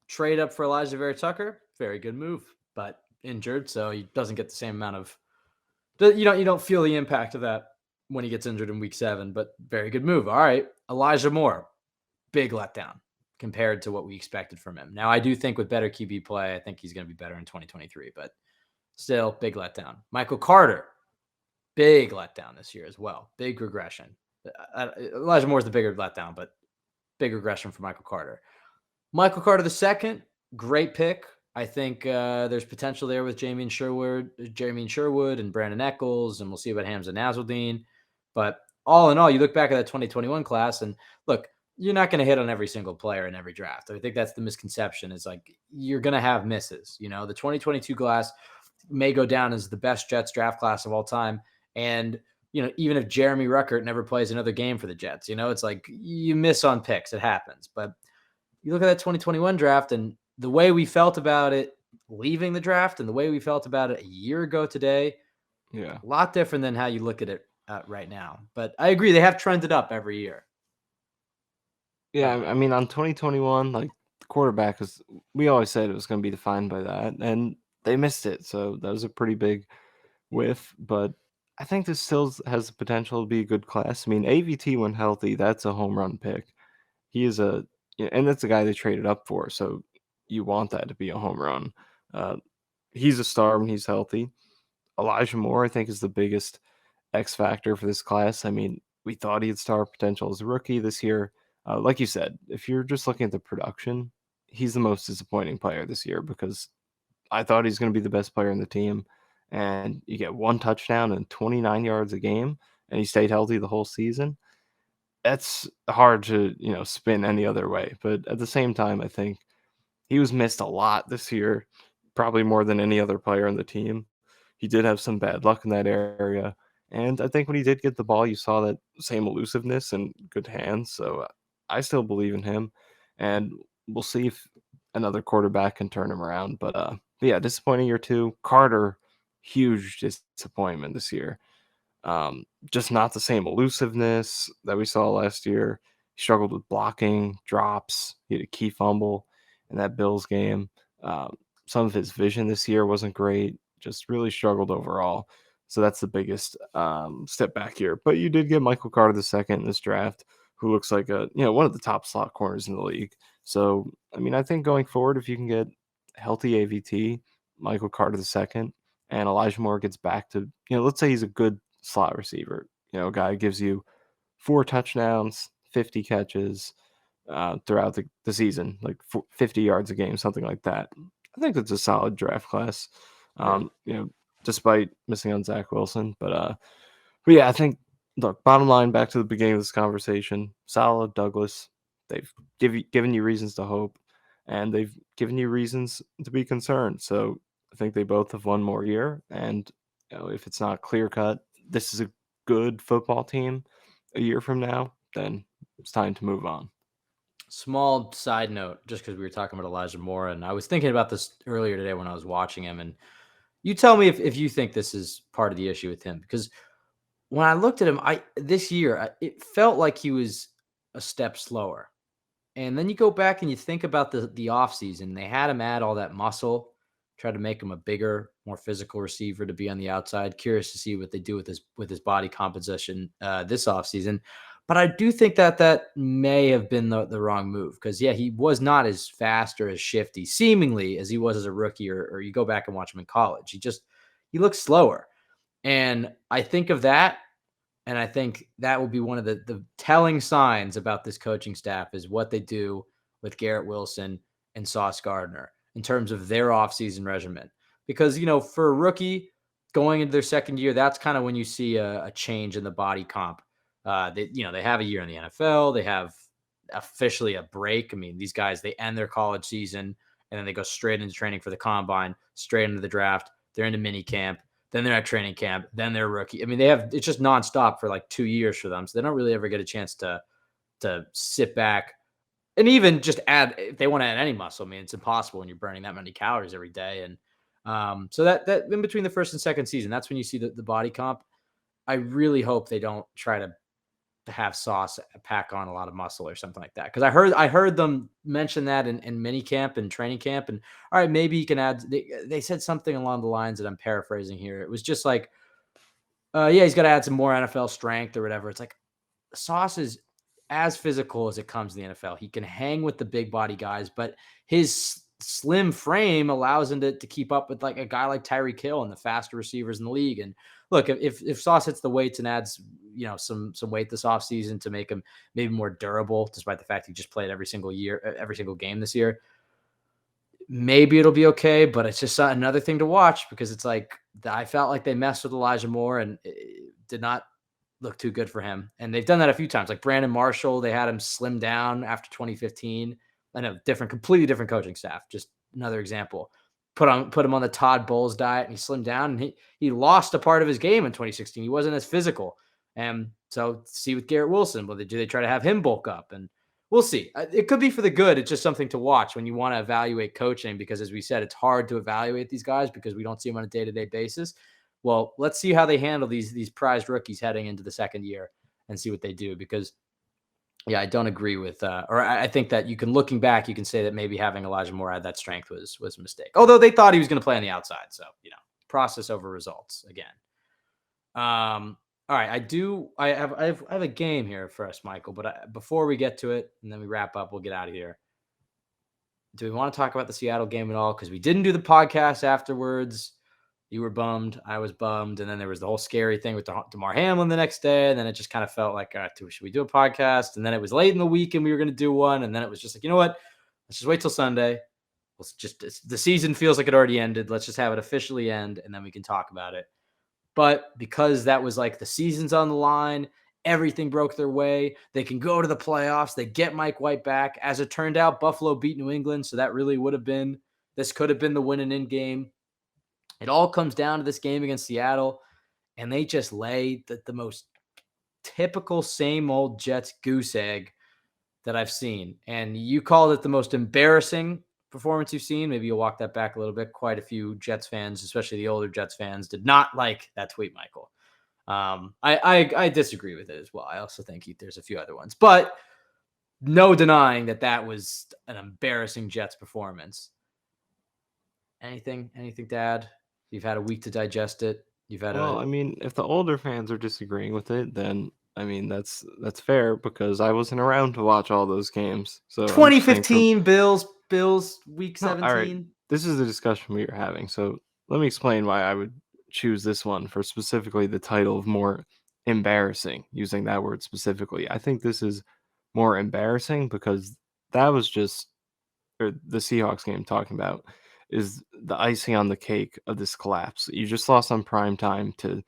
Trade up for Elijah Vera Tucker, very good move, but injured, so he doesn't get the same amount of. You don't feel the impact of that when he gets injured in week 7, but very good move. All right, Elijah Moore, big letdown compared to what we expected from him. Now, I do think with better QB play, I think he's going to be better in 2023, but still, big letdown. Michael Carter, big letdown this year as well. Big regression. Elijah Moore's the bigger letdown, but big regression for Michael Carter. Michael Carter II, great pick. I think there's potential there with Jamie Sherwood and Brandon Eccles, and we'll see about Hamza Nasruddin. But all in all, you look back at that 2021 class, and look, you're not going to hit on every single player in every draft. I think that's the misconception, is like you're going to have misses. The 2022 class may go down as the best Jets draft class of all time. And, even if Jeremy Ruckert never plays another game for the Jets, it's like you miss on picks. It happens. But you look at that 2021 draft and the way we felt about it leaving the draft and the way we felt about it a year ago today, Yeah. a lot different than how you look at it right now. But I agree, they have trended up every year. Yeah, I mean, on 2021, like the quarterback we always said it was going to be defined by that, and they missed it. So that was a pretty big whiff. But I think this still has the potential to be a good class. I mean, AVT when healthy, that's a home run pick. He is and that's the guy they traded up for. So you want that to be a home run. He's a star when he's healthy. Elijah Moore, I think, is the biggest X factor for this class. I mean, we thought he had star potential as a rookie this year. Like you said, if you're just looking at the production, he's the most disappointing player this year because I thought he's going to be the best player in the team. And you get 1 touchdown and 29 yards a game, and he stayed healthy the whole season. That's hard to, spin any other way. But at the same time, I think he was missed a lot this year, probably more than any other player on the team. He did have some bad luck in that area. And I think when he did get the ball, you saw that same elusiveness and good hands. So I still believe in him. And we'll see if another quarterback can turn him around. But yeah, disappointing year 2. Carter, huge disappointment this year. Just not the same elusiveness that we saw last year. He struggled with blocking, drops. He had a key fumble in that Bills game. Some of his vision this year wasn't great. Just really struggled overall. So that's the biggest step back here. But you did get Michael Carter II in this draft, who looks like one of the top slot corners in the league. So I mean, I think going forward, if you can get healthy AVT, Michael Carter II, and Elijah Moore gets back to let's say he's a good slot receiver, a guy who gives you 4 touchdowns, 50 catches throughout the season, like 50 yards a game, something like that. I think that's a solid draft class. Despite missing on Zach Wilson, but yeah, I think look, bottom line, back to the beginning of this conversation. Saleh, Douglas, they've given you reasons to hope, and they've given you reasons to be concerned. So I think they both have one more year, and if it's not clear cut, this is a good football team a year from now, then it's time to move on. Small side note, just because we were talking about Elijah Moore, and I was thinking about this earlier today when I was watching him, and you tell me if you think this is part of the issue with him, because when I looked at him, this year it felt like he was a step slower. And then you go back and you think about the offseason. They had him add all that muscle, try to make him a bigger, more physical receiver to be on the outside. Curious to see what they do with his body composition this offseason. But I do think that may have been the wrong move because, yeah, he was not as fast or as shifty, seemingly, as he was as a rookie, or you go back and watch him in college. He looks slower. And I think of that, and I think that will be one of the telling signs about this coaching staff is what they do with Garrett Wilson and Sauce Gardner in terms of their offseason regimen. Because, for a rookie going into their second year, that's kind of when you see a change in the body comp. They have a year in the NFL. They have officially a break. I mean, these guys, they end their college season and then they go straight into training for the combine, straight into the draft. They're into mini camp. Then they're at training camp. Then they're rookie. I mean, it's just nonstop for like 2 years for them. So they don't really ever get a chance to sit back and even just add, if they want to add any muscle. I mean, it's impossible when you're burning that many calories every day. And so that in between the first and second season, that's when you see the body comp. I really hope they don't try to have Sauce pack on a lot of muscle or something like that. Because I heard them mention that in mini camp and training camp. And all right, maybe you can add. They said something along the lines that I'm paraphrasing here. It was just like, yeah, he's got to add some more NFL strength or whatever. It's like Sauce is as physical as it comes in the NFL. He can hang with the big body guys, but his slim frame allows him to keep up with like a guy like Tyreek Hill and the faster receivers in the league. And look, if Sauce hits the weights and adds, some weight this offseason to make him maybe more durable, despite the fact he just played every single game this year, maybe it'll be okay. But it's just another thing to watch because it's like I felt like they messed with Elijah Moore and it did not look too good for him. And they've done that a few times. Like Brandon Marshall, they had him slim down after 2015. I know, completely different coaching staff. Just another example. Put him on the Todd Bowles diet, and he slimmed down, and he lost a part of his game in 2016. He wasn't as physical. And so see with Garrett Wilson, do they try to have him bulk up? And we'll see. It could be for the good. It's just something to watch when you want to evaluate coaching, because as we said, it's hard to evaluate these guys because we don't see them on a day-to-day basis. Well, let's see how they handle these prized rookies heading into the second year and see what they do. Because, yeah, I don't agree with, or I think that looking back, you can say that maybe having Elijah Moore add that strength was a mistake. Although they thought he was going to play on the outside. So, process over results again. All right, I have a game here for us, Michael. But before we get to it and then we wrap up, we'll get out of here. Do we want to talk about the Seattle game at all? Because we didn't do the podcast afterwards. You were bummed. I was bummed. And then there was the whole scary thing with DeMar Hamlin the next day. And then it just kind of felt like, should we do a podcast? And then it was late in the week and we were going to do one. And then it was just like, you know what? Let's just wait till Sunday. The season feels like it already ended. Let's just have it officially end and then we can talk about it. But because that was like the season's on the line, everything broke their way. They can go to the playoffs. They get Mike White back. As it turned out, Buffalo beat New England. So that really this could have been the win and in game. It all comes down to this game against Seattle, and they just lay the most typical same old Jets goose egg that I've seen. And you called it the most embarrassing performance you've seen. Maybe you'll walk that back a little bit. Quite a few Jets fans, especially the older Jets fans, did not like that tweet, Michael. I disagree with it as well. I also think there's a few other ones, but no denying that was an embarrassing Jets performance. Anything to add? You've had a week to digest it. I mean, if the older fans are disagreeing with it, then I mean that's fair because I wasn't around to watch all those games. So 2015 Bills week 17. No, all right. This is the discussion we were having. So let me explain why I would choose this one for specifically the title of more embarrassing, using that word specifically. I think this is more embarrassing because that was just the Seahawks game talking about is the icing on the cake of this collapse. You just lost on prime time to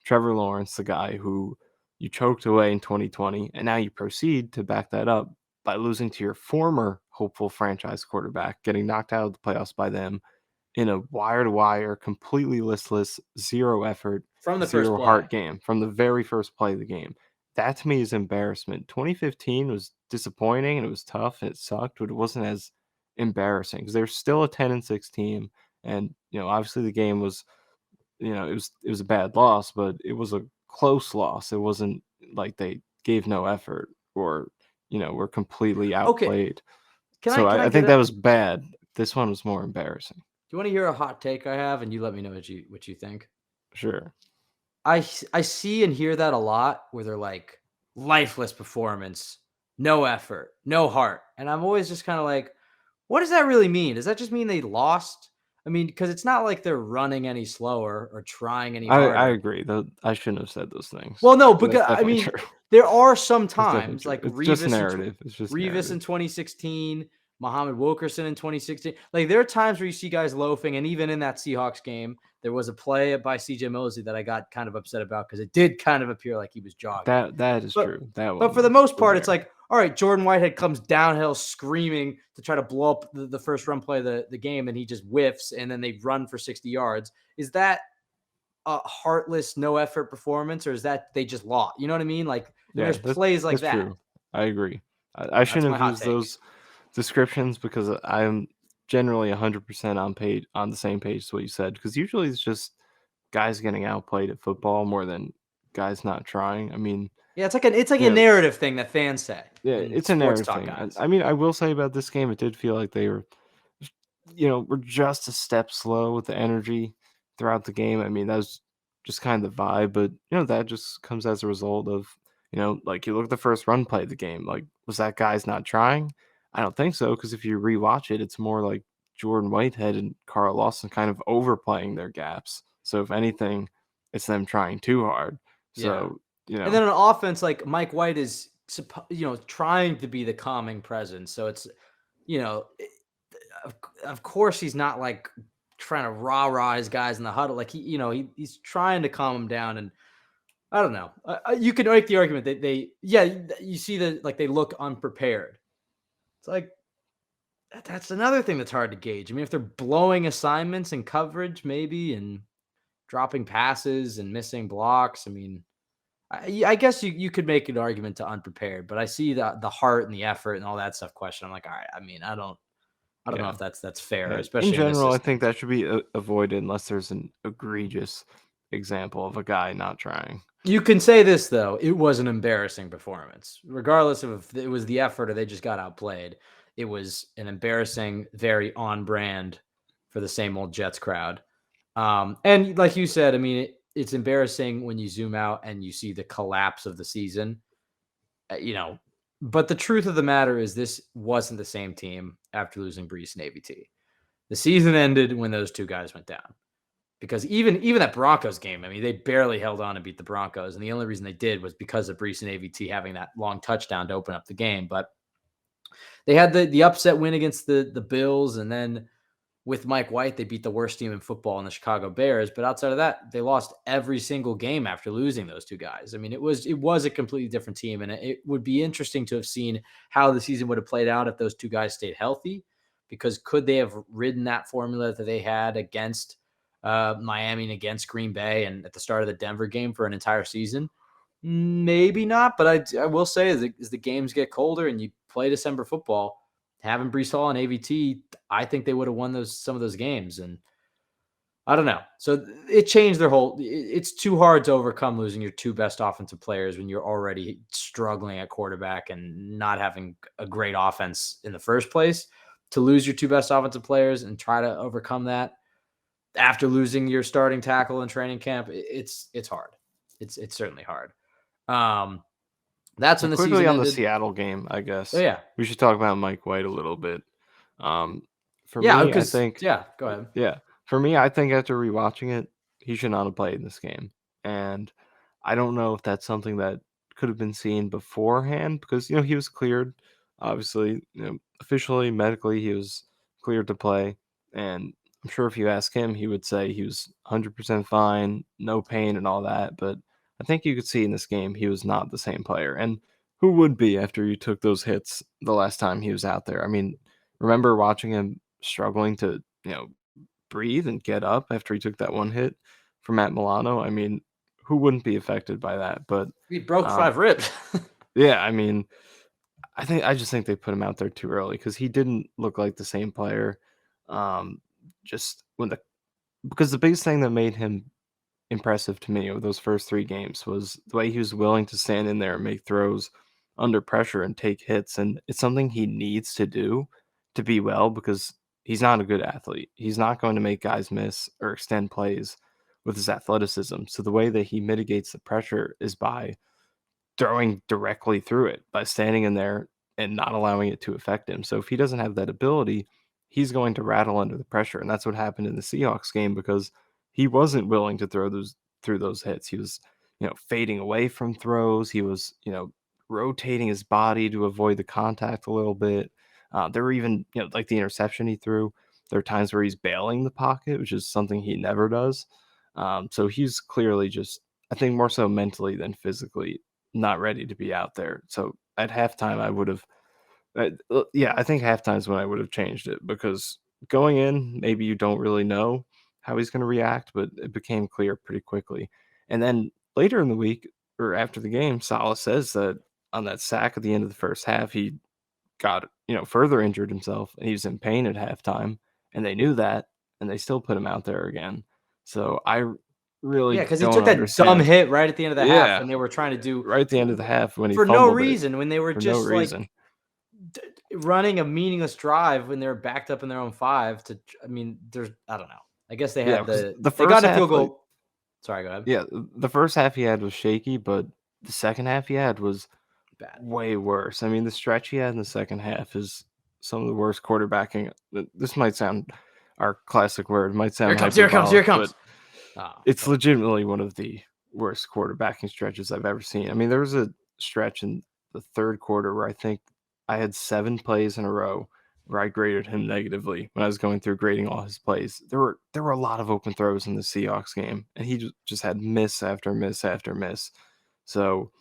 Trevor Lawrence, the guy who You choked away in 2020, and now you proceed to back that up by losing to your former hopeful franchise quarterback, getting knocked out of the playoffs by them in a wire-to-wire, completely listless, zero effort, From the first zero play. heart game from the very first play of the game. That to me is embarrassment. 2015 was disappointing and it was tough and it sucked, but it wasn't as embarrassing because they're still a 10-6 team. And obviously the game was, it was a bad loss, but it was a close loss. It wasn't like they gave no effort or were completely Okay. outplayed. Can I So can I I get think a that do was bad. This one was more embarrassing. you want to hear a hot take I have, and you let me know what you think? Sure. I see and hear that a lot where they're like, lifeless performance, no effort, no heart. And I'm always just kind of like, what does that really mean? Does that just mean they lost? I mean, because it's not like they're running any slower or trying any I harder. agree, though I shouldn't have said those things, Well, no, but that's because I definitely mean, true. there are some That's definitely times true. like It's just narrative. It's just Revis in narrative. 2016, Muhammad Wilkerson in 2016. Like there are times where you see guys loafing, and even in that Seahawks game, there was a play by CJ Mosley that I got kind of upset about because it did kind of appear like he was jogging. That is But true. That but one for the most was part, it's there. like, all right, Jordan Whitehead comes downhill screaming to try to blow up the first run play of the game, and he just whiffs, and then they run for 60 yards. Is that a heartless, no effort performance, or is that they just lost? You know what I mean? Like, and Yeah, there's plays like that's that. true. I agree. I That's shouldn't my have hot used take. those descriptions because I'm generally 100% on the same page as what you said, because usually it's just guys getting outplayed at football more than guys not trying. I mean, Yeah, it's like a yeah, narrative thing that fans say yeah, and it's a sports narrative talk thing. guys. I mean, I will say about this game, it did feel like they were we're just a step slow with the energy throughout the game. I mean, that was just kind of the vibe, but that just comes as a result of, like you look at the first run play of the game, like was that guy's not trying? I don't think so, because if you rewatch it, it's more like Jordan Whitehead and Carl Lawson kind of overplaying their gaps. So if anything, it's them trying too hard. Yeah. So, And then on offense, like Mike White is, trying to be the calming presence. So it's, you know, of course he's not like trying to rah his guys in the huddle. Like he's trying to calm them down. And I don't know. You could make the argument that you see that like they look unprepared. It's like that's another thing that's hard to gauge. I mean, if they're blowing assignments and coverage, maybe, and dropping passes and missing blocks, I mean, I guess you could make an argument to unprepared, but I see the heart and the effort and all that stuff question. I'm like, all right. I mean, I don't know yeah. if that's fair, In especially in this general, I system. think that should be avoided unless there's an egregious example of a guy not trying. You can say this though, it was an embarrassing performance, regardless of if it was the effort or they just got outplayed. It was an embarrassing, very on brand for the same old Jets crowd. And like you said, I mean, it's embarrassing when you zoom out and you see the collapse of the season. But the truth of the matter is, this wasn't the same team after losing Brees and AVT. The season ended when those two guys went down. Because even that Broncos game, I mean, they barely held on and beat the Broncos, and the only reason they did was because of Brees and AVT having that long touchdown to open up the game. But they had the upset win against the Bills, and then with Mike White, they beat the worst team in football in the Chicago Bears. But outside of that, they lost every single game after losing those two guys. I mean, it was a completely different team, and it would be interesting to have seen how the season would have played out if those two guys stayed healthy. Because could they have ridden that formula that they had against Miami and against Green Bay and at the start of the Denver game for an entire season? Maybe not, but I will say as the games get colder and you play December football, having Brees Hall and AVT, I think they would have won some of those games. And I don't know. So it changed their whole. It's too hard to overcome losing your two best offensive players when you're already struggling at quarterback and not having a great offense in the first place. To lose your two best offensive players and try to overcome that after losing your starting tackle in training camp, it's hard. It's certainly hard. Um, that's when the Quickly season on the ended. Seattle game, I Oh guess yeah, we should talk about Mike White a little bit. Um, for yeah. me, I Because think, yeah, go ahead. yeah, for me, I think after rewatching it, he should not have played in this game, and I don't know if that's something that could have been seen beforehand because he was cleared, obviously, officially, medically, he was cleared to play, and I'm sure if you ask him, he would say he was 100% fine, no pain, and all that, but I think you could see in this game he was not the same player. And who would be after you took those hits the last time he was out there? I mean, remember watching him struggling to, breathe and get up after he took that one hit from Matt Milano? I mean, who wouldn't be affected by that? But He broke um, 5 ribs. yeah, I mean, I just think they put him out there too early because he didn't look like the same player. Um, just when the because the biggest thing that made him impressive to me with those first 3 games was the way he was willing to stand in there and make throws under pressure and take hits, and it's something he needs to do to be well because he's not a good athlete. He's not going to make guys miss or extend plays with his athleticism. So the way that he mitigates the pressure is by throwing directly through it, by standing in there and not allowing it to affect him. So if he doesn't have that ability, he's going to rattle under the pressure. And that's what happened in the Seahawks game because he wasn't willing to throw those through those hits. He was, fading away from throws. He was, rotating his body to avoid the contact a little bit. There were even, like the interception he threw. There are times where he's bailing the pocket, which is something he never does. So he's clearly just, I think, more so mentally than physically not ready to be out there. So at halftime, I would have, yeah, I think halftime is when I would have changed it because going in, maybe you don't really know how he's going to react, but it became clear pretty quickly. And then later in the week or after the game, Salah says that on that sack at the end of the first half, he got, further injured himself and he was in pain at halftime. And they knew that and they still put him out there again. So I Yeah, really because he don't took that dumb understand. hit right at the end of the half Yeah, when they were trying to do right at the end of the half when he for no fumbled it reason, when they were for no just reason. like running a meaningless drive when they were backed up in their own 5 to, I mean, I don't know. I guess Yeah, because the they got first a field half, like, goal. Sorry, go ahead. yeah, the first half he had was shaky, but the second half he had was Bad. way worse. I mean, the stretch he had in the second half is some of the worst quarterbacking. This might sound our classic word, might Here sound it comes, here it comes, here hyperbolic, it comes. but Oh, it's go ahead. legitimately one of the worst quarterbacking stretches I've ever seen. I mean, there was a stretch in the third quarter where I think I had 7 plays in a row where I graded him negatively when I was going through grading all his plays. There were a lot of open throws in the Seahawks game, and he just had miss after miss after miss. So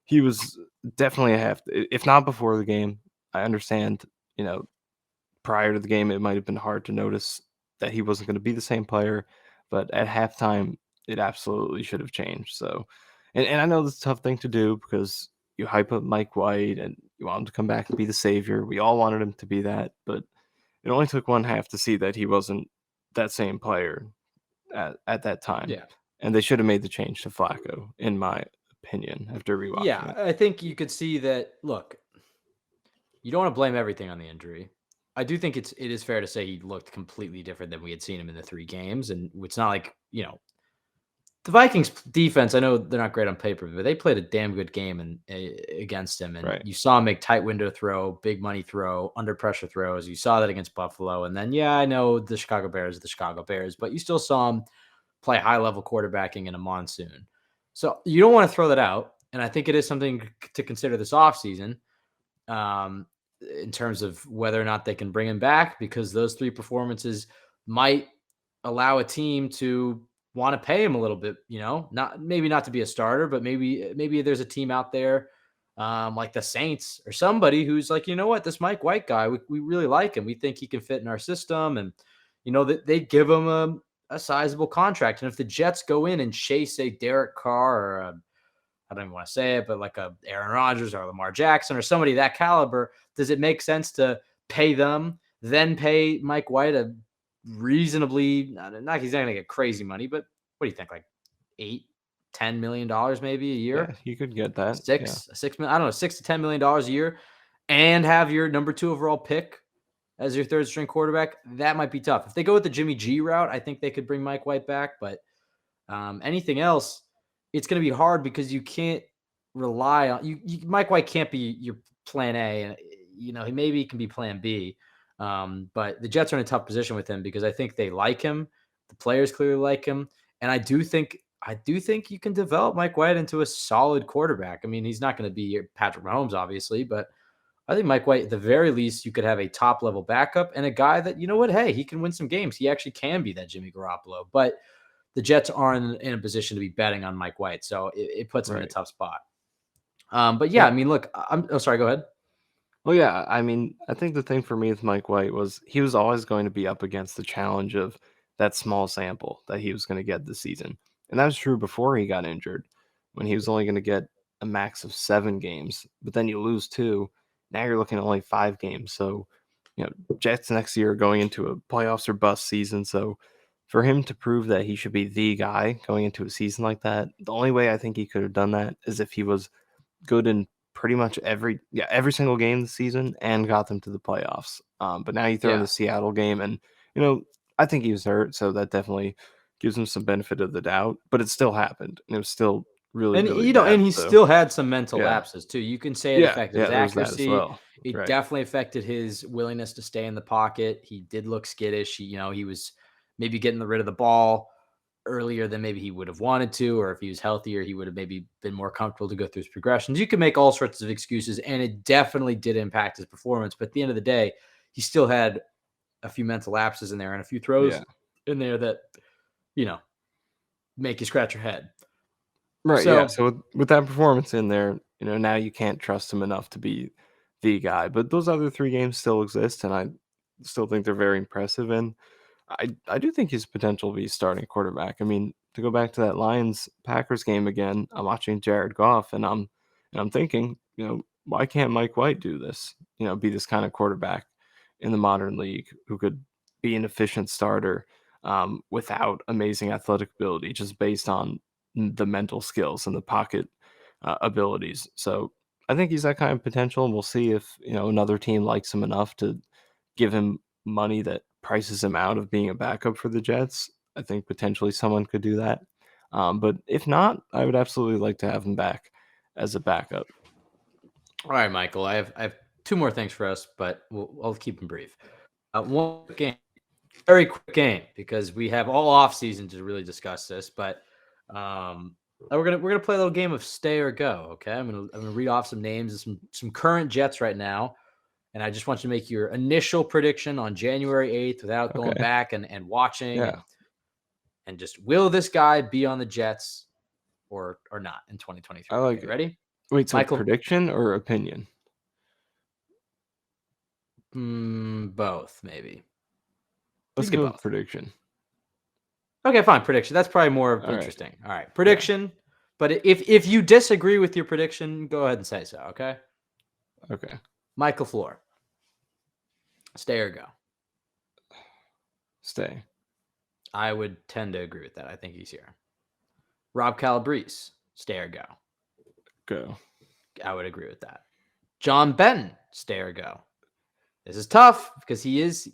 he was definitely a half. If not before the game, I understand. You know, prior to the game, it might have been hard to notice that he wasn't going to be the same player, but at halftime, it absolutely should have changed. So, and I know this is a tough thing to do because you hype up Mike White and you want him to come back and be the savior. We all wanted him to be that, but it only took one half to see that he wasn't that same player at that time. Yeah. And they should have made the change to Flacco, in my opinion, after rewatching Yeah, it. I think you could see that. Look, you don't want to blame everything on the injury. I do think it is fair to say he looked completely different than we had seen him in the 3 games, and it's not like, the Vikings defense, I know they're not great on paper, but they played a damn good game against him. And Right. you saw him make tight window throw, big money throw, under pressure throws. You saw that against Buffalo. And then, yeah, I know the Chicago Bears are the Chicago Bears, but you still saw him play high level quarterbacking in a monsoon. So you don't want to throw that out. And I think it is something to consider this offseason, in terms of whether or not they can bring him back, because those 3 performances might allow a team to want to pay him a little bit, not to be a starter, but maybe there's a team out there, like the Saints or somebody who's like, you know what, this Mike White guy, we really like him. We think he can fit in our system. And, that they give him a sizable contract. And if the Jets go in and chase a Derek Carr or I don't even want to say it, but like a Aaron Rodgers or Lamar Jackson or somebody that caliber, does it make sense to pay them, then pay Mike White a reasonably, not he's not going to get crazy money, but what do you think, like $8-10 million maybe a Yeah, year? you could get that. Yeah. 6 million, I don't know, $6 to $10 million a year, and have your number 2 overall pick as your third string quarterback? That might be tough. If they go with the Jimmy G route, I think they could bring Mike White back, but anything else, it's going to be hard because you can't rely on Mike White can't be your plan A, and he can be plan B. But the Jets are in a tough position with him because I think they like him. The players clearly like him, and I do think you can develop Mike White into a solid quarterback. I mean, he's not going to be your Patrick Mahomes, obviously, but I think Mike White, at the very least, you could have a top level backup and a guy that, hey, he can win some games. He actually can be that Jimmy Garoppolo, but the Jets aren't in a position to be betting on Mike White, so it puts them in a Right. tough spot. But yeah, Yeah. I mean, look, sorry, go ahead. Well, yeah, I mean, I think the thing for me with Mike White was he was always going to be up against the challenge of that small sample that he was going to get this season. And that was true before he got injured, when he was only going to get a max of 7 games. But then you lose 2. Now you're looking at only 5 games. So, Jets next year are going into a playoffs or bust season. So for him to prove that he should be the guy going into a season like that, the only way I think he could have done that is if he was good in pretty much every single game this season and got them to the playoffs. But now you throw in Yeah. the Seattle game, and I think he was hurt, so that definitely gives him some benefit of the doubt. But it still happened, and it was still really, And really bad. and he So still had some mental yeah, lapses too. You can say it yeah, affected his yeah. There was that as accuracy. well. It Right. definitely affected his willingness to stay in the pocket. He did look skittish. He was maybe getting rid of the ball earlier than maybe he would have wanted to, or if he was healthier, he would have maybe been more comfortable to go through his progressions. You can make all sorts of excuses, and it definitely did impact his performance. But at the end of the day, he still had a few mental lapses in there and a few throws Yeah. in there that, you know, make you scratch your head. Right, yeah, So so with that performance in there, now you can't trust him enough to be the guy, but those other 3 games still exist, and I still think they're very impressive, and I do think he's potential to be starting quarterback. I mean, to go back to that Lions-Packers game again, I'm watching Jared Goff, and I'm thinking, why can't Mike White do this? Be this kind of quarterback in the modern league who could be an efficient starter, without amazing athletic ability, just based on the mental skills and the pocket abilities. So I think he's that kind of potential, and we'll see if another team likes him enough to give him money that prices him out of being a backup for the Jets. I think potentially someone could do that. But if not, I would absolutely like to have him back as a backup. all right, Michael, I have two more things for us, but I'll keep them brief. One quick game, very quick game, because we have all off season to really discuss this. But we're gonna play a little game of stay or go. Okay, I'm gonna read off some names of some current Jets right now, and I just want you to make your initial prediction on January 8th without going Okay. back and watching Yeah. and just will this guy be on the Jets or not in I 2023? like Okay, it. ready, Wait, so Michael? prediction or opinion? Both maybe. We Let's can do go with both. prediction. Okay, fine. Prediction. That's probably more All right. interesting. All right, Yeah. prediction. But if you disagree with your prediction, go ahead and say so. Okay, Okay. Michael Floor, stay or go? Stay. I would tend to agree with that. I think he's here. Rob Calabrese, stay or go? Go. I would agree with that. John Benton, stay or go? This is tough because he's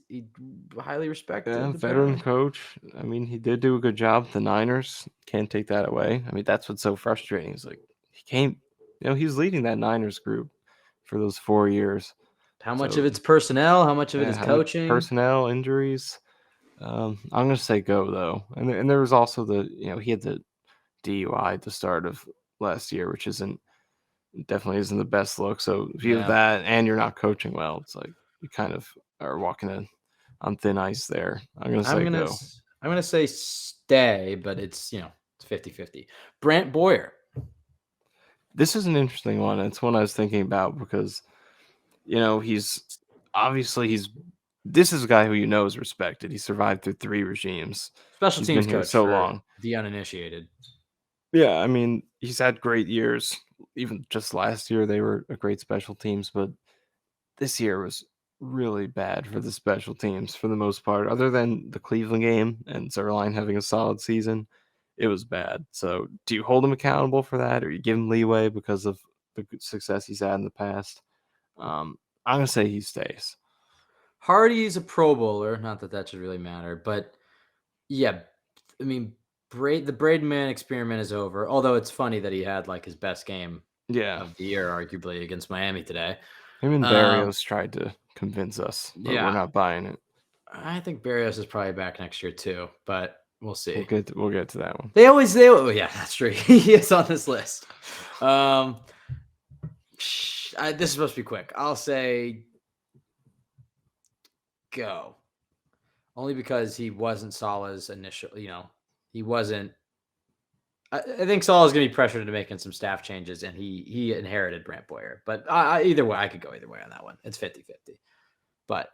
highly Yeah, respected, veteran apparently. coach. I mean, he did do a good job. The Niners can't take that away. I mean, that's what's so frustrating. Is like he came, he was leading that Niners group for those 4 years. How much of So it's personnel? How much of it yeah, is how much coaching? personnel injuries? I'm gonna say go though, and there was also he had the DUI at the start of last year, which definitely isn't the best look. So if you have Yeah, that and you're not coaching well, it's like you kind of are walking on thin ice there. I'm gonna I'm say gonna go. I'm gonna say stay, but it's 50-50. Brant Boyer. This is an interesting one. It's one I was thinking about because he's obviously he's this is a guy who is respected. He survived through 3 regimes. Special He's teams been here coach so for long. the uninitiated. Yeah, I mean, he's had great years. Even just last year, they were a great special teams, but this year was really bad for the special teams for the most part. Other than the Cleveland game and Zerline having a solid season, it was bad. So, do you hold him accountable for that, or you give him leeway because of the good success he's had in the past? I'm gonna say he stays. Hardy's a Pro Bowler. Not that that should really matter, but yeah, I mean, the Braidman experiment is over. Although it's funny that he had like his best game Yeah, of the year, arguably against Miami today. him and Um, Barrios tried to convince us, but we're yeah, not buying it. I think Barrios is probably back next year too, but we'll We'll see. get to that one. Oh yeah, that's true. He is on this list. Um, this is supposed to be quick. I'll say go. Only because he wasn't Salah's initial, he wasn't. I think Saul is going to be pressured into making some staff changes, and he inherited Brant Boyer. But either way, I could go either way on that one. It's 50-50. But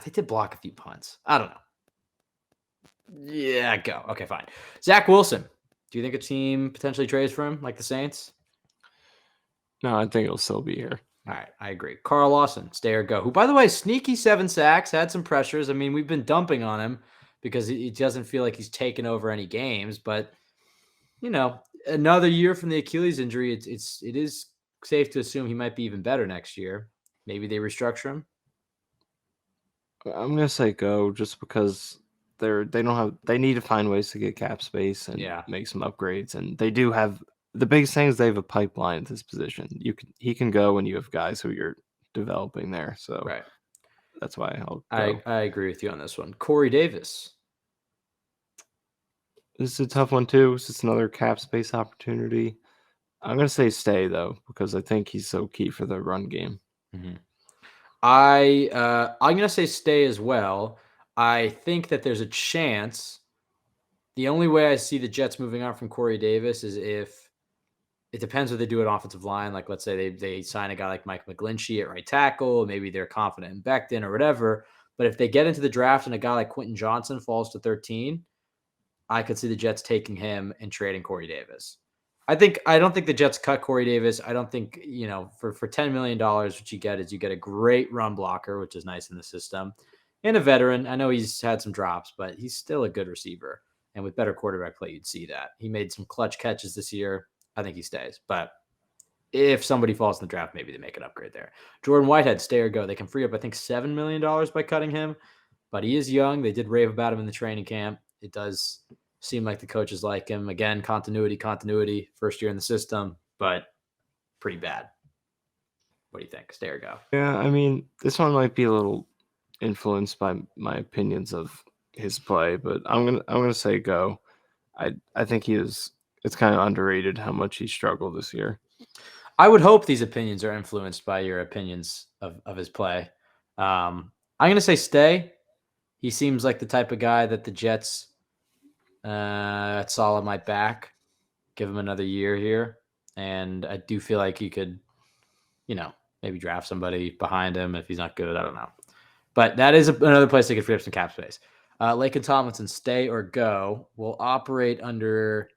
they did block a few punts. I don't know. Yeah, go. Okay, fine. Zach Wilson. Do you think a team potentially trades for him, like the Saints? No, I think he'll still be here. All right, I agree. Carl Lawson, stay or go. Who, by the way, sneaky 7 sacks, had some pressures. I mean, we've been dumping on him because he doesn't feel like he's taken over any games, but another year from the Achilles injury, it is safe to assume he might be even better next year. Maybe they restructure him. I'm gonna say go just because they need to find ways to get cap space and make some upgrades, and they do have the biggest thing is they have a pipeline at this position. He can go when you have guys who you're developing there. So right. That's why I'll go. I agree with you on this one. Corey Davis. This is a tough one too. It's just another cap space opportunity. I'm gonna say stay though because I think he's so key for the run game. Mm-hmm. I'm gonna say stay as well. I think that there's a chance. The only way I see the Jets moving on from Corey Davis is if it depends what they do at offensive line. Like, let's say they sign a guy like Mike McGlinchey at right tackle. Maybe they're confident in Becton or whatever. But if they get into the draft and a guy like Quentin Johnson falls to 13, I could see the Jets taking him and trading Corey Davis. I don't think the Jets cut Corey Davis. I don't think, for $10 million, what you get is you get a great run blocker, which is nice in the system, and a veteran. I know he's had some drops, but he's still a good receiver. And with better quarterback play, you'd see that. He made some clutch catches this year. I think he stays. But if somebody falls in the draft, maybe they make an upgrade there. Jordan Whitehead, stay or go. They can free up, I think, $7 million by cutting him. But he is young. They did rave about him in the training camp. It does seem like the coaches like him. Again, continuity. First year in the system, but pretty bad. What do you think? Stay or go? Yeah, I mean, this one might be a little influenced by my opinions of his play, but I'm gonna say go. I think it's kind of underrated how much he struggled this year. I would hope these opinions are influenced by your opinions of his play. I'm gonna say stay. He seems like the type of guy that the Jets at solid might back. Give him another year here. And I do feel like you could, maybe draft somebody behind him if he's not good. I don't know. But that is another place they could free up some cap space. Laken Tomlinson, stay or go. Will operate under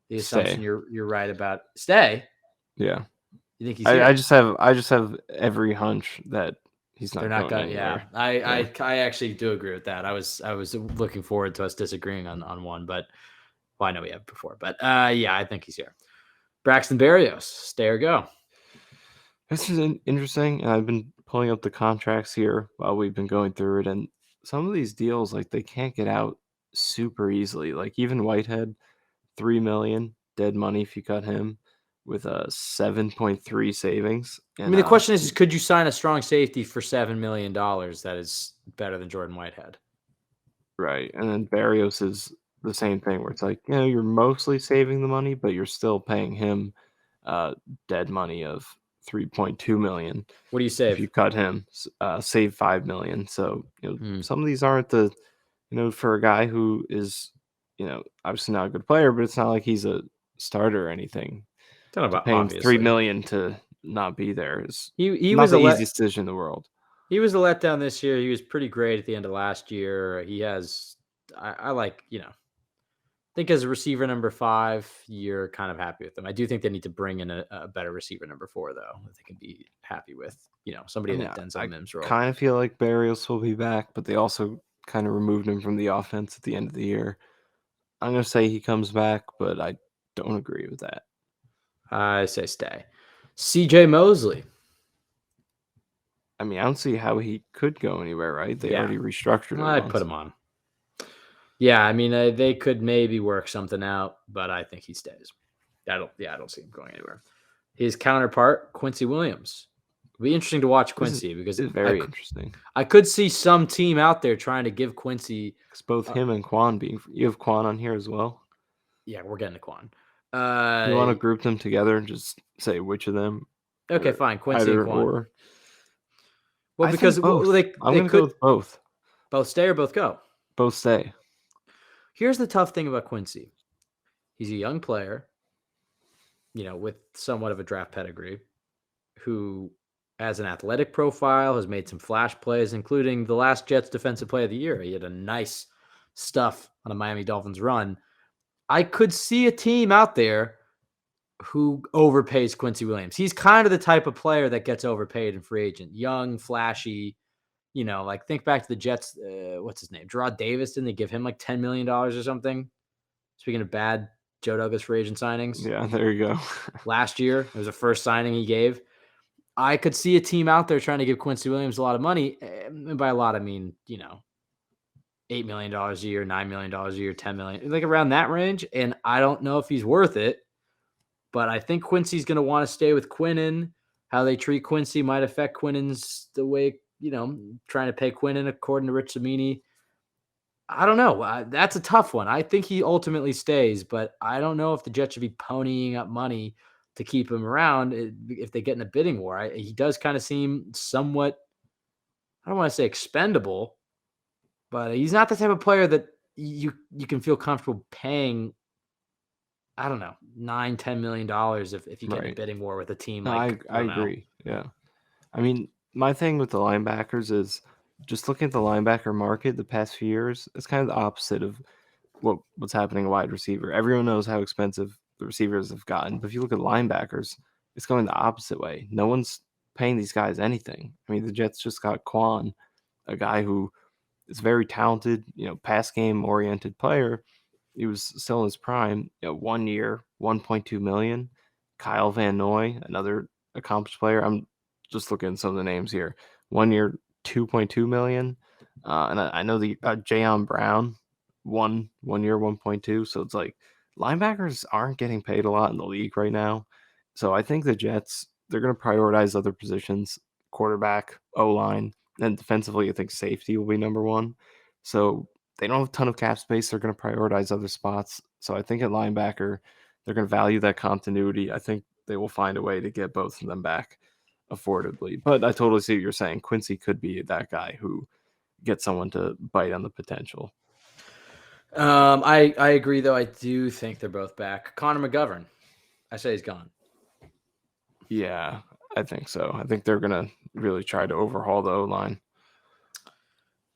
the assumption you're right about. Stay? Yeah. You think he's here? I just have every hunch that he's not. They're not going anywhere. Yeah, I actually do agree with that. I was looking forward to us disagreeing on one, but I know we have before. But yeah, I think he's here. Braxton Berrios, stay or go? This is interesting. I've been pulling up the contracts here while we've been going through it, and some of these deals, like, they can't get out super easily. Like, even Whitehead, $3 million dead money if you cut him, with a 7.3 savings. And, I mean, the question is, could you sign a strong safety for $7 million that is better than Jordan Whitehead? Right, and then Berrios is the same thing, where it's like, you're mostly saving the money, but you're still paying him dead money of $3.2 million. What do you save? If you cut him, save $5 million. So some of these aren't for a guy who is obviously not a good player, but it's not like he's a starter or anything. Talking about paying $3 million to not be there is he not was the easiest decision in the world. He was a letdown this year. He was pretty great at the end of last year. He has, I like, I think as a receiver number 5, you're kind of happy with them. I do think they need to bring in a better receiver number 4, though, that they can be happy with. Somebody that Denzel Mims role. I kind of feel like Berrios will be back, but they also kind of removed him from the offense at the end of the year. I'm going to say he comes back, but I don't agree with that. I say stay. CJ Mosley. I mean, I don't see how he could go anywhere, right? They already restructured him. I'd put him on. Yeah, I mean, they could maybe work something out, but I think he stays. I don't see him going anywhere. His counterpart, Quincy Williams. It'll be interesting to watch Quincy because it's very interesting. I could see some team out there trying to give Quincy. It's both him and Quan being. You have Quan on here as well. Yeah, we're getting to Quan. You want to group them together and just say which of them? Okay, fine. Quincy and Quan. Or. Well, because I'm going to go with both. Both stay or both go? Both stay. Here's the tough thing about Quincy. He's a young player, with somewhat of a draft pedigree, who has an athletic profile, has made some flash plays, including the last Jets Defensive Player of the Year. He had a nice stuff on a Miami Dolphins run. I could see a team out there who overpays Quincy Williams. He's kind of the type of player that gets overpaid in free agent. Young, flashy, like think back to the Jets. What's his name? Gerard Davis. Didn't they give him like $10 million or something? Speaking of bad Joe Douglas free agent signings. Yeah, there you go. Last year, it was the first signing he gave. I could see a team out there trying to give Quincy Williams a lot of money. And by a lot, I mean, $8 million a year, $9 million a year, $10 million, like around that range. And I don't know if he's worth it, but I think Quincy's going to want to stay with Quinnen. How they treat Quincy might affect Quinnen's the way, trying to pay Quinnen according to Rich Samini. I don't know. That's a tough one. I think he ultimately stays, but I don't know if the Jets should be ponying up money to keep him around if they get in a bidding war. He does kind of seem somewhat, I don't want to say expendable, but he's not the type of player that you can feel comfortable paying, I don't know, $9-10 million if you get in a bidding war with a team like I agree. Yeah. I mean, my thing with the linebackers is just looking at the linebacker market the past few years, it's kind of the opposite of what's happening at wide receiver. Everyone knows how expensive the receivers have gotten, but if you look at linebackers, it's going the opposite way. No one's paying these guys anything. I mean, the Jets just got Quan, a guy who is very talented, pass game oriented player. He was still in his prime. 1 year, 1.2 million. Kyle Van Noy, another accomplished player. I'm just looking at some of the names here. 1 year, 2.2 million. And I know the Jayon Brown, one year, 1.2. So it's like linebackers aren't getting paid a lot in the league right now. So I think the Jets, they're going to prioritize other positions, quarterback, O-line, and defensively, I think safety will be number one. So they don't have a ton of cap space. They're going to prioritize other spots. So I think at linebacker, they're going to value that continuity. I think they will find a way to get both of them back affordably. But I totally see what you're saying. Quincy could be that guy who gets someone to bite on the potential. I agree, though. I do think they're both back. Connor McGovern, I say he's gone. Yeah, I think so. I think they're going to really try to overhaul the O-line.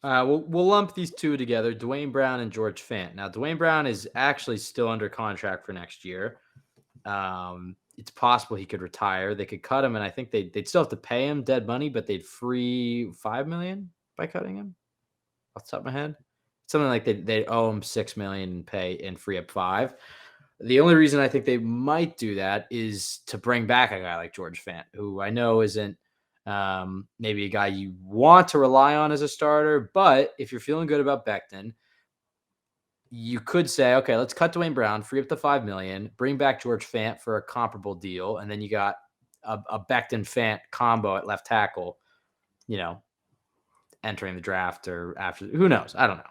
We'll lump these two together, Dwayne Brown and George Fant. Now, Dwayne Brown is actually still under contract for next year. It's possible he could retire. They could cut him, and I think they'd still have to pay him dead money, but they'd free $5 million by cutting him. Off the top of my head, something like they owe him $6 million and pay and free up $5 million. The only reason I think they might do that is to bring back a guy like George Fant, who I know isn't maybe a guy you want to rely on as a starter, but if you're feeling good about Becton, you could say, okay, let's cut Dwayne Brown, free up the $5 million, bring back George Fant for a comparable deal, and then you got a Becton Fant combo at left tackle, entering the draft or after. Who knows? I don't know.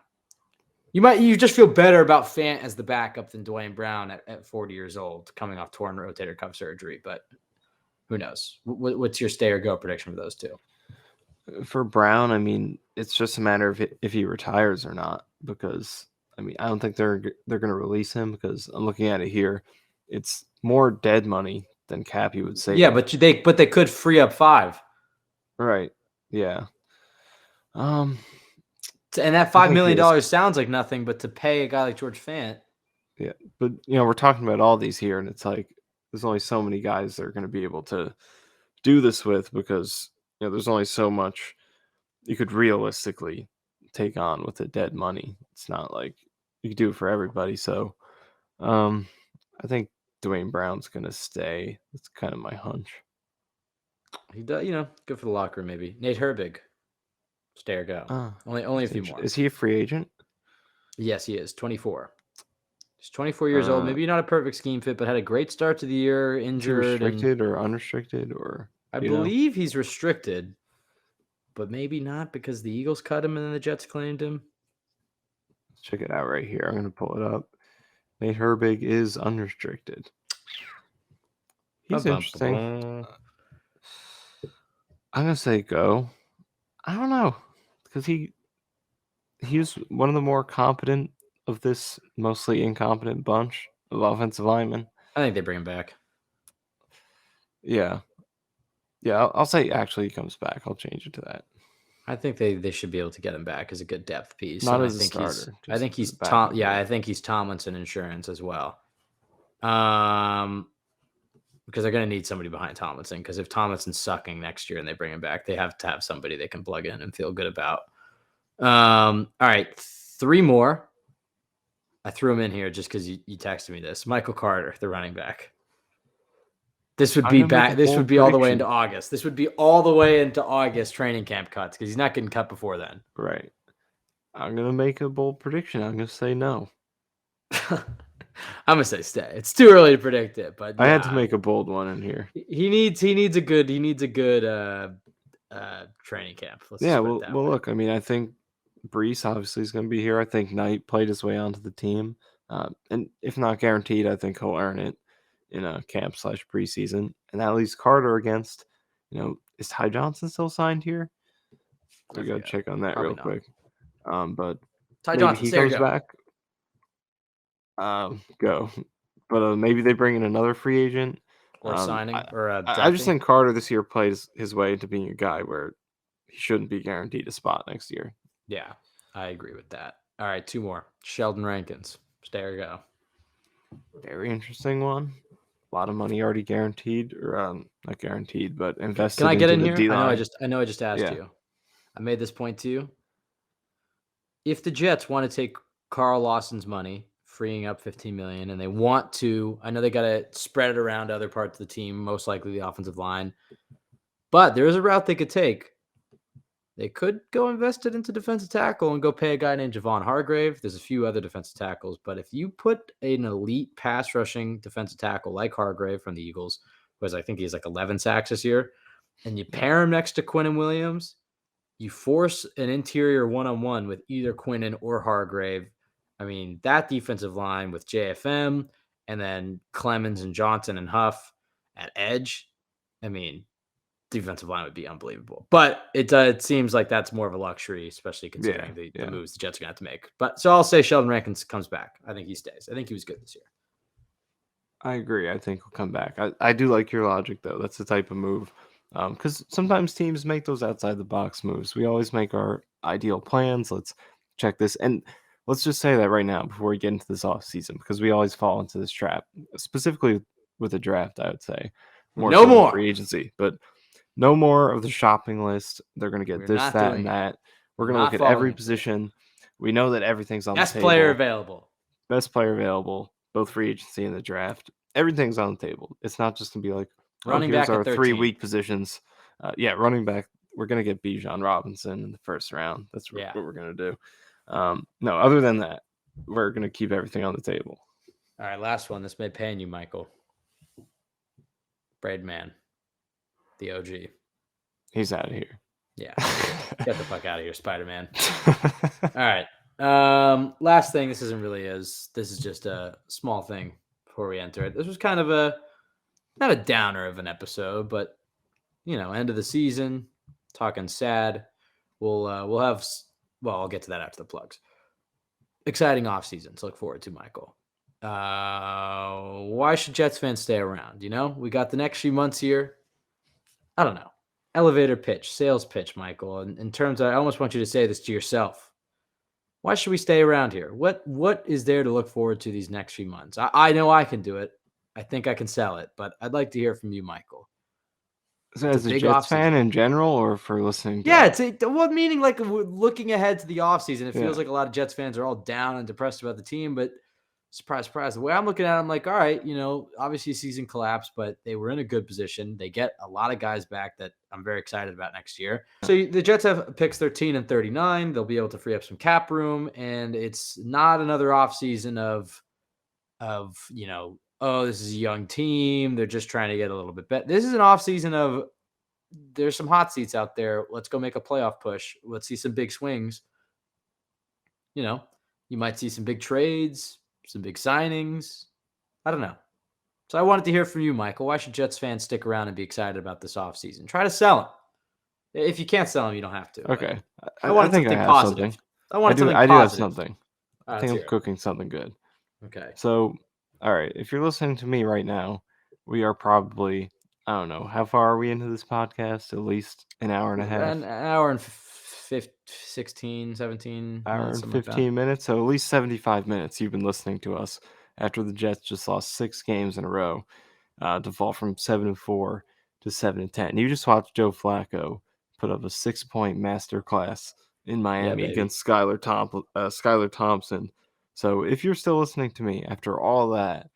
You just feel better about Fant as the backup than Dwayne Brown at 40 years old, coming off torn rotator cuff surgery, but who knows? What's your stay or go prediction for those two? For Brown, I mean, it's just a matter of if he retires or not, because I mean, I don't think they're going to release him, because I'm looking at it here. It's more dead money than cap, you would say. Yeah, but they could free up $5 million. Right. Yeah. And that $5 million sounds like nothing, but to pay a guy like George Fant. Yeah, but we're talking about all these here, and it's like there's only so many guys that are going to be able to do this with, because there's only so much you could realistically take on with the dead money. It's not like you could do it for everybody. So, I think Dwayne Brown's going to stay. That's kind of my hunch. He does, good for the locker room, maybe. Nate Herbig, stay or go. Only a few more. Is he a free agent? Yes, he is. 24. He's 24 years old. Maybe not a perfect scheme fit, but had a great start to the year. Injured, restricted or unrestricted, or I believe he's restricted, but maybe not because the Eagles cut him and then the Jets claimed him. Let's check it out right here. I'm going to pull it up. Nate Herbig is unrestricted. He's interesting. I'm going to say go. I don't know, because he was one of the more competent of this mostly incompetent bunch of offensive linemen? I think they bring him back. Yeah. Yeah, I'll say actually he comes back. I'll change it to that. I think they should be able to get him back as a good depth piece. Not and as a starter. I think he's Tom. I think he's Tomlinson insurance as well. Because they're going to need somebody behind Tomlinson. Because if Tomlinson's sucking next year and they bring him back, they have to have somebody they can plug in and feel good about. All right, 3 more. I threw him in here just because you texted me this. Michael Carter, the running back. This would be back. This would be all the way into August. This would be all the way into August training camp cuts because he's not getting cut before then. Right. I'm gonna make a bold prediction. I'm gonna say no. I'm gonna say stay. It's too early to predict it, but I had to make a bold one in here. He needs a good training camp. Well, look. I mean, I think Brees obviously is going to be here. I think Knight played his way onto the team, and if not guaranteed, I think he'll earn it in a camp / preseason. And that leaves Carter against, is Ty Johnson still signed here? We got to check on that Probably real not. quick. But Ty Johnson, he comes back. Go. But maybe they bring in another free agent. Or signing. I just think Carter this year plays his way into being a guy where he shouldn't be guaranteed a spot next year. Yeah, I agree with that. All right, 2 more. Sheldon Rankins. Stay or go. Very interesting one. A lot of money already guaranteed, or not guaranteed, but invested. Can I get in here? D-line. I know I just asked you. I made this point to you. If the Jets want to take Carl Lawson's money, freeing up $15 million, and they want to, I know they got to spread it around to other parts of the team, most likely the offensive line, but there is a route they could take. They could go invest it into defensive tackle and go pay a guy named Javon Hargrave. There's a few other defensive tackles, but if you put an elite pass rushing defensive tackle like Hargrave from the Eagles, because I think he has like 11 sacks this year, and you pair him next to Quinnen Williams, you force an interior one-on-one with either Quinnen or Hargrave. I mean, that defensive line with JFM and then Clemens and Johnson and Huff at edge, I mean, defensive line would be unbelievable. But it seems like that's more of a luxury, especially considering the moves the Jets are going to have to make. But so I'll say Sheldon Rankins comes back. I think he stays. I think he was good this year. I agree. I think he'll come back. I do like your logic, though. That's the type of move. Because sometimes teams make those outside the box moves. We always make our ideal plans. Let's check this. And let's just say that right now before we get into this offseason, because we always fall into this trap, specifically with the draft, I would say. More free agency, but no more of the shopping list. They're going to get this, that, and that. We're going to look at every position. We know that everything's on the table. Best player available. Both free agency and the draft. Everything's on the table. It's not just going to be like, running here's back our at 3 weak positions. Running back. We're going to get Bijan Robinson in the first round. That's what we're going to do. No, other than that, we're going to keep everything on the table. All right, last one. This may pain you, Michael. Braidman, the OG. He's out of here. Yeah. Get the fuck out of here, Spider-Man. All right. Last thing. This is just a small thing before we enter it. This was kind of not a downer of an episode, but end of the season, talking sad. We'll have. Well, I'll get to that after the plugs. Exciting off season to look forward to, Michael. Why should Jets fans stay around? We got the next few months here. I don't know. Elevator pitch, sales pitch, Michael. In terms of, I almost want you to say this to yourself. Why should we stay around here? What is there to look forward to these next few months? I know I can do it. I think I can sell it, but I'd like to hear from you, Michael. So as a Jets fan in general, or for listening to meaning like looking ahead to the offseason. It feels like a lot of Jets fans are all down and depressed about the team, but surprise, surprise. The way I'm looking at it, I'm like, all right, obviously season collapsed, but they were in a good position. They get a lot of guys back that I'm very excited about next year. So the Jets have picks 13 and 39. They'll be able to free up some cap room, and it's not another offseason of this is a young team. They're just trying to get a little bit better. This is an offseason of there's some hot seats out there. Let's go make a playoff push. Let's see some big swings. You might see some big trades, some big signings. I don't know. So I wanted to hear from you, Michael. Why should Jets fans stick around and be excited about this offseason? Try to sell them. If you can't sell them, you don't have to. Okay. I want something positive. I want something positive. I do have something. I think I'm cooking something good. Okay. So, all right, if you're listening to me right now, we are probably, I don't know, how far are we into this podcast? At least an hour and a half. An hour and 16, 17 Hour minutes, and something like that. 15 minutes. So at least 75 minutes you've been listening to us after the Jets just lost 6 games in a row to fall from 7-4 to 7-10. You just watched Joe Flacco put up a 6-point masterclass in Yeah, Miami baby. against Skylar Thompson. So if you're still listening to me after all that,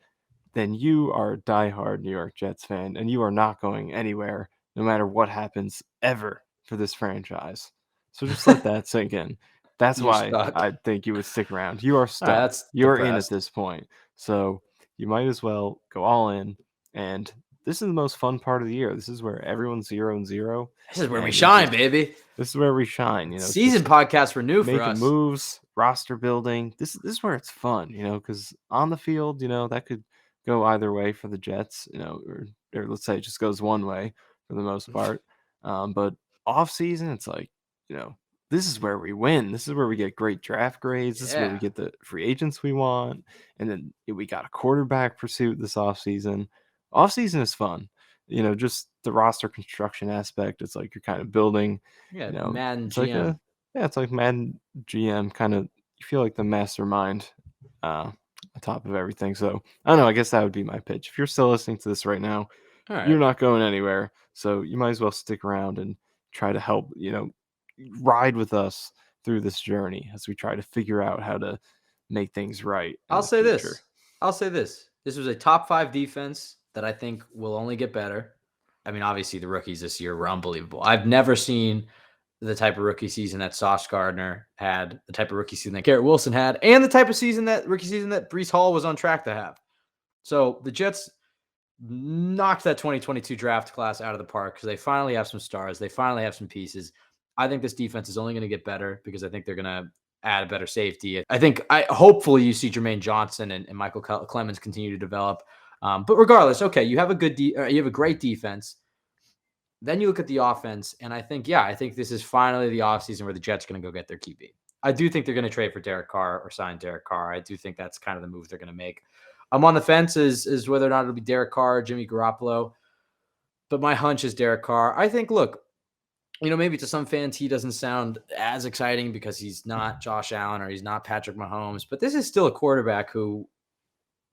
then you are a diehard New York Jets fan, and you are not going anywhere, no matter what happens ever for this franchise. So just let that sink in. That's You're why stuck. I think you would stick around. You are All right, stuck. that's You're in at depressed. this point. So you might as well go all in. And this is the most fun part of the year. This is where everyone's 0-0. This is where we And shine, baby. this is where we shine. Season podcasts were new for making us. moves, roster building. This is where it's fun, because on the field, that could go either way for the Jets, or let's say it just goes one way for the most part. But off season, it's like, this is where we win. This is where we get great draft grades. This is where we Yeah. get the free agents we want. And then we got a quarterback pursuit this off season. Off season is fun. Just the roster construction aspect. It's like you're kind of building, Yeah, Madden it's like GM. it's like Madden GM kind of. You feel like the mastermind on top of everything. So I don't know. I guess that would be my pitch. If you're still listening to this right now, All right. you're not going anywhere. So you might as well stick around and try to help. Ride with us through this journey as we try to figure out how to make things right in I'll the say future. this. I'll say this. This was a top 5 defense that I think will only get better. I mean, obviously the rookies this year were unbelievable. I've never seen the type of rookie season that Sauce Gardner had, the type of rookie season that Garrett Wilson had, and the type of rookie season that Breece Hall was on track to have. So the Jets knocked that 2022 draft class out of the park because they finally have some stars. They finally have some pieces. I think this defense is only going to get better because I think they're going to add a better safety. Hopefully you see Jermaine Johnson and Michael Clemens continue to develop. But regardless, okay, you have you have a great defense. Then you look at the offense, and I think this is finally the offseason where the Jets are going to go get their QB. I do think they're going to trade for Derek Carr or sign Derek Carr. I do think that's kind of the move they're going to make. I'm on the fence is whether or not it'll be Derek Carr or Jimmy Garoppolo, but my hunch is Derek Carr. I think, look, maybe to some fans he doesn't sound as exciting because he's not Josh Allen or he's not Patrick Mahomes, but this is still a quarterback who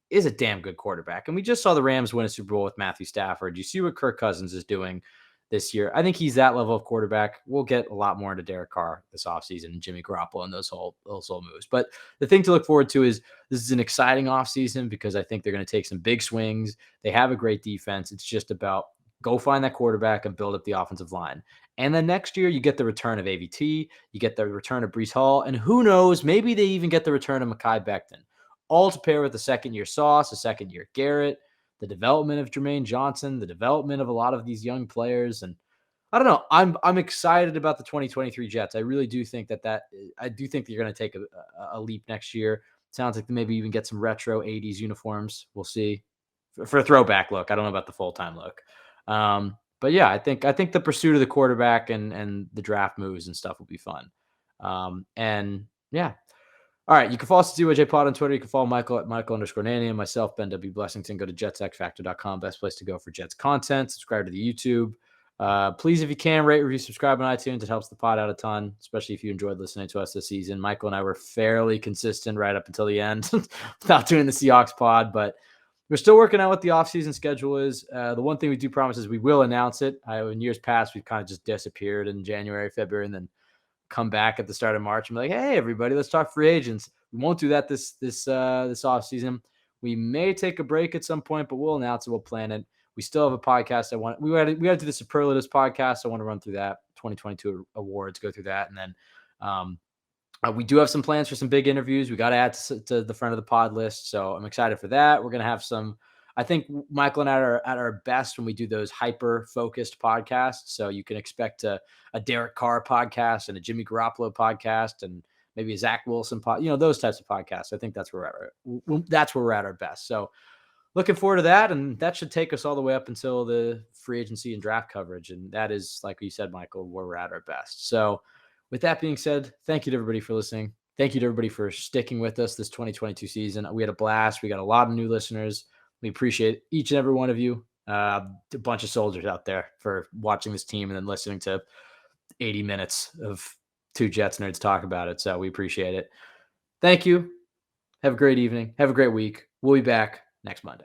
is a damn good quarterback. And we just saw the Rams win a Super Bowl with Matthew Stafford. You see what Kirk Cousins is doing this year. I think he's that level of quarterback. We'll get a lot more into Derek Carr this offseason and Jimmy Garoppolo and those whole moves. But the thing to look forward to is this is an exciting offseason because I think they're going to take some big swings. They have a great defense. It's just about go find that quarterback and build up the offensive line. And then next year, you get the return of AVT, you get the return of Breece Hall, and who knows, maybe they even get the return of Mekhi Becton. All to pair with the second-year Sauce, a second-year Garrett, the development of Jermaine Johnson, the development of a lot of these young players. And I don't know. I'm excited about the 2023 Jets. I really do think I do think that you're going to take a leap next year. Sounds like they maybe even get some retro 80s uniforms. We'll see for a throwback look. I don't know about the full-time look. But yeah, I think the pursuit of the quarterback and the draft moves and stuff will be fun. And yeah. All right, you can follow us at ZYJ Pod on Twitter. You can follow Michael at Michael_Nania, myself, Ben W. Blessington. Go to JetsXFactor.com, best place to go for Jets content. Subscribe to the YouTube. Please, if you can, rate, review, subscribe on iTunes. It helps the pod out a ton, especially if you enjoyed listening to us this season. Michael and I were fairly consistent right up until the end without doing the Seahawks pod, but we're still working out what the offseason schedule is. The one thing we do promise is we will announce it. In years past, we've kind of just disappeared in January, February, and then come back at the start of March and be like, hey, everybody, let's talk free agents. We won't do that this offseason. We may take a break at some point, but we'll announce it. We'll plan it. We still have a podcast. We got to do the Superlatives podcast. I want to run through that 2022 awards, go through that. And then we do have some plans for some big interviews. We got to add to the front of the pod list. So I'm excited for that. We're going to have I think Michael and I are at our best when we do those hyper-focused podcasts. So you can expect a Derek Carr podcast and a Jimmy Garoppolo podcast and maybe a Zach Wilson podcast, those types of podcasts. I think that's where we're at our best. So looking forward to that. And that should take us all the way up until the free agency and draft coverage. And that is, like you said, Michael, where we're at our best. So with that being said, thank you to everybody for listening. Thank you to everybody for sticking with us this 2022 season. We had a blast. We got a lot of new listeners. We appreciate each and every one of you. A bunch of soldiers out there for watching this team and then listening to 80 minutes of two Jets nerds talk about it. So we appreciate it. Thank you. Have a great evening. Have a great week. We'll be back next Monday.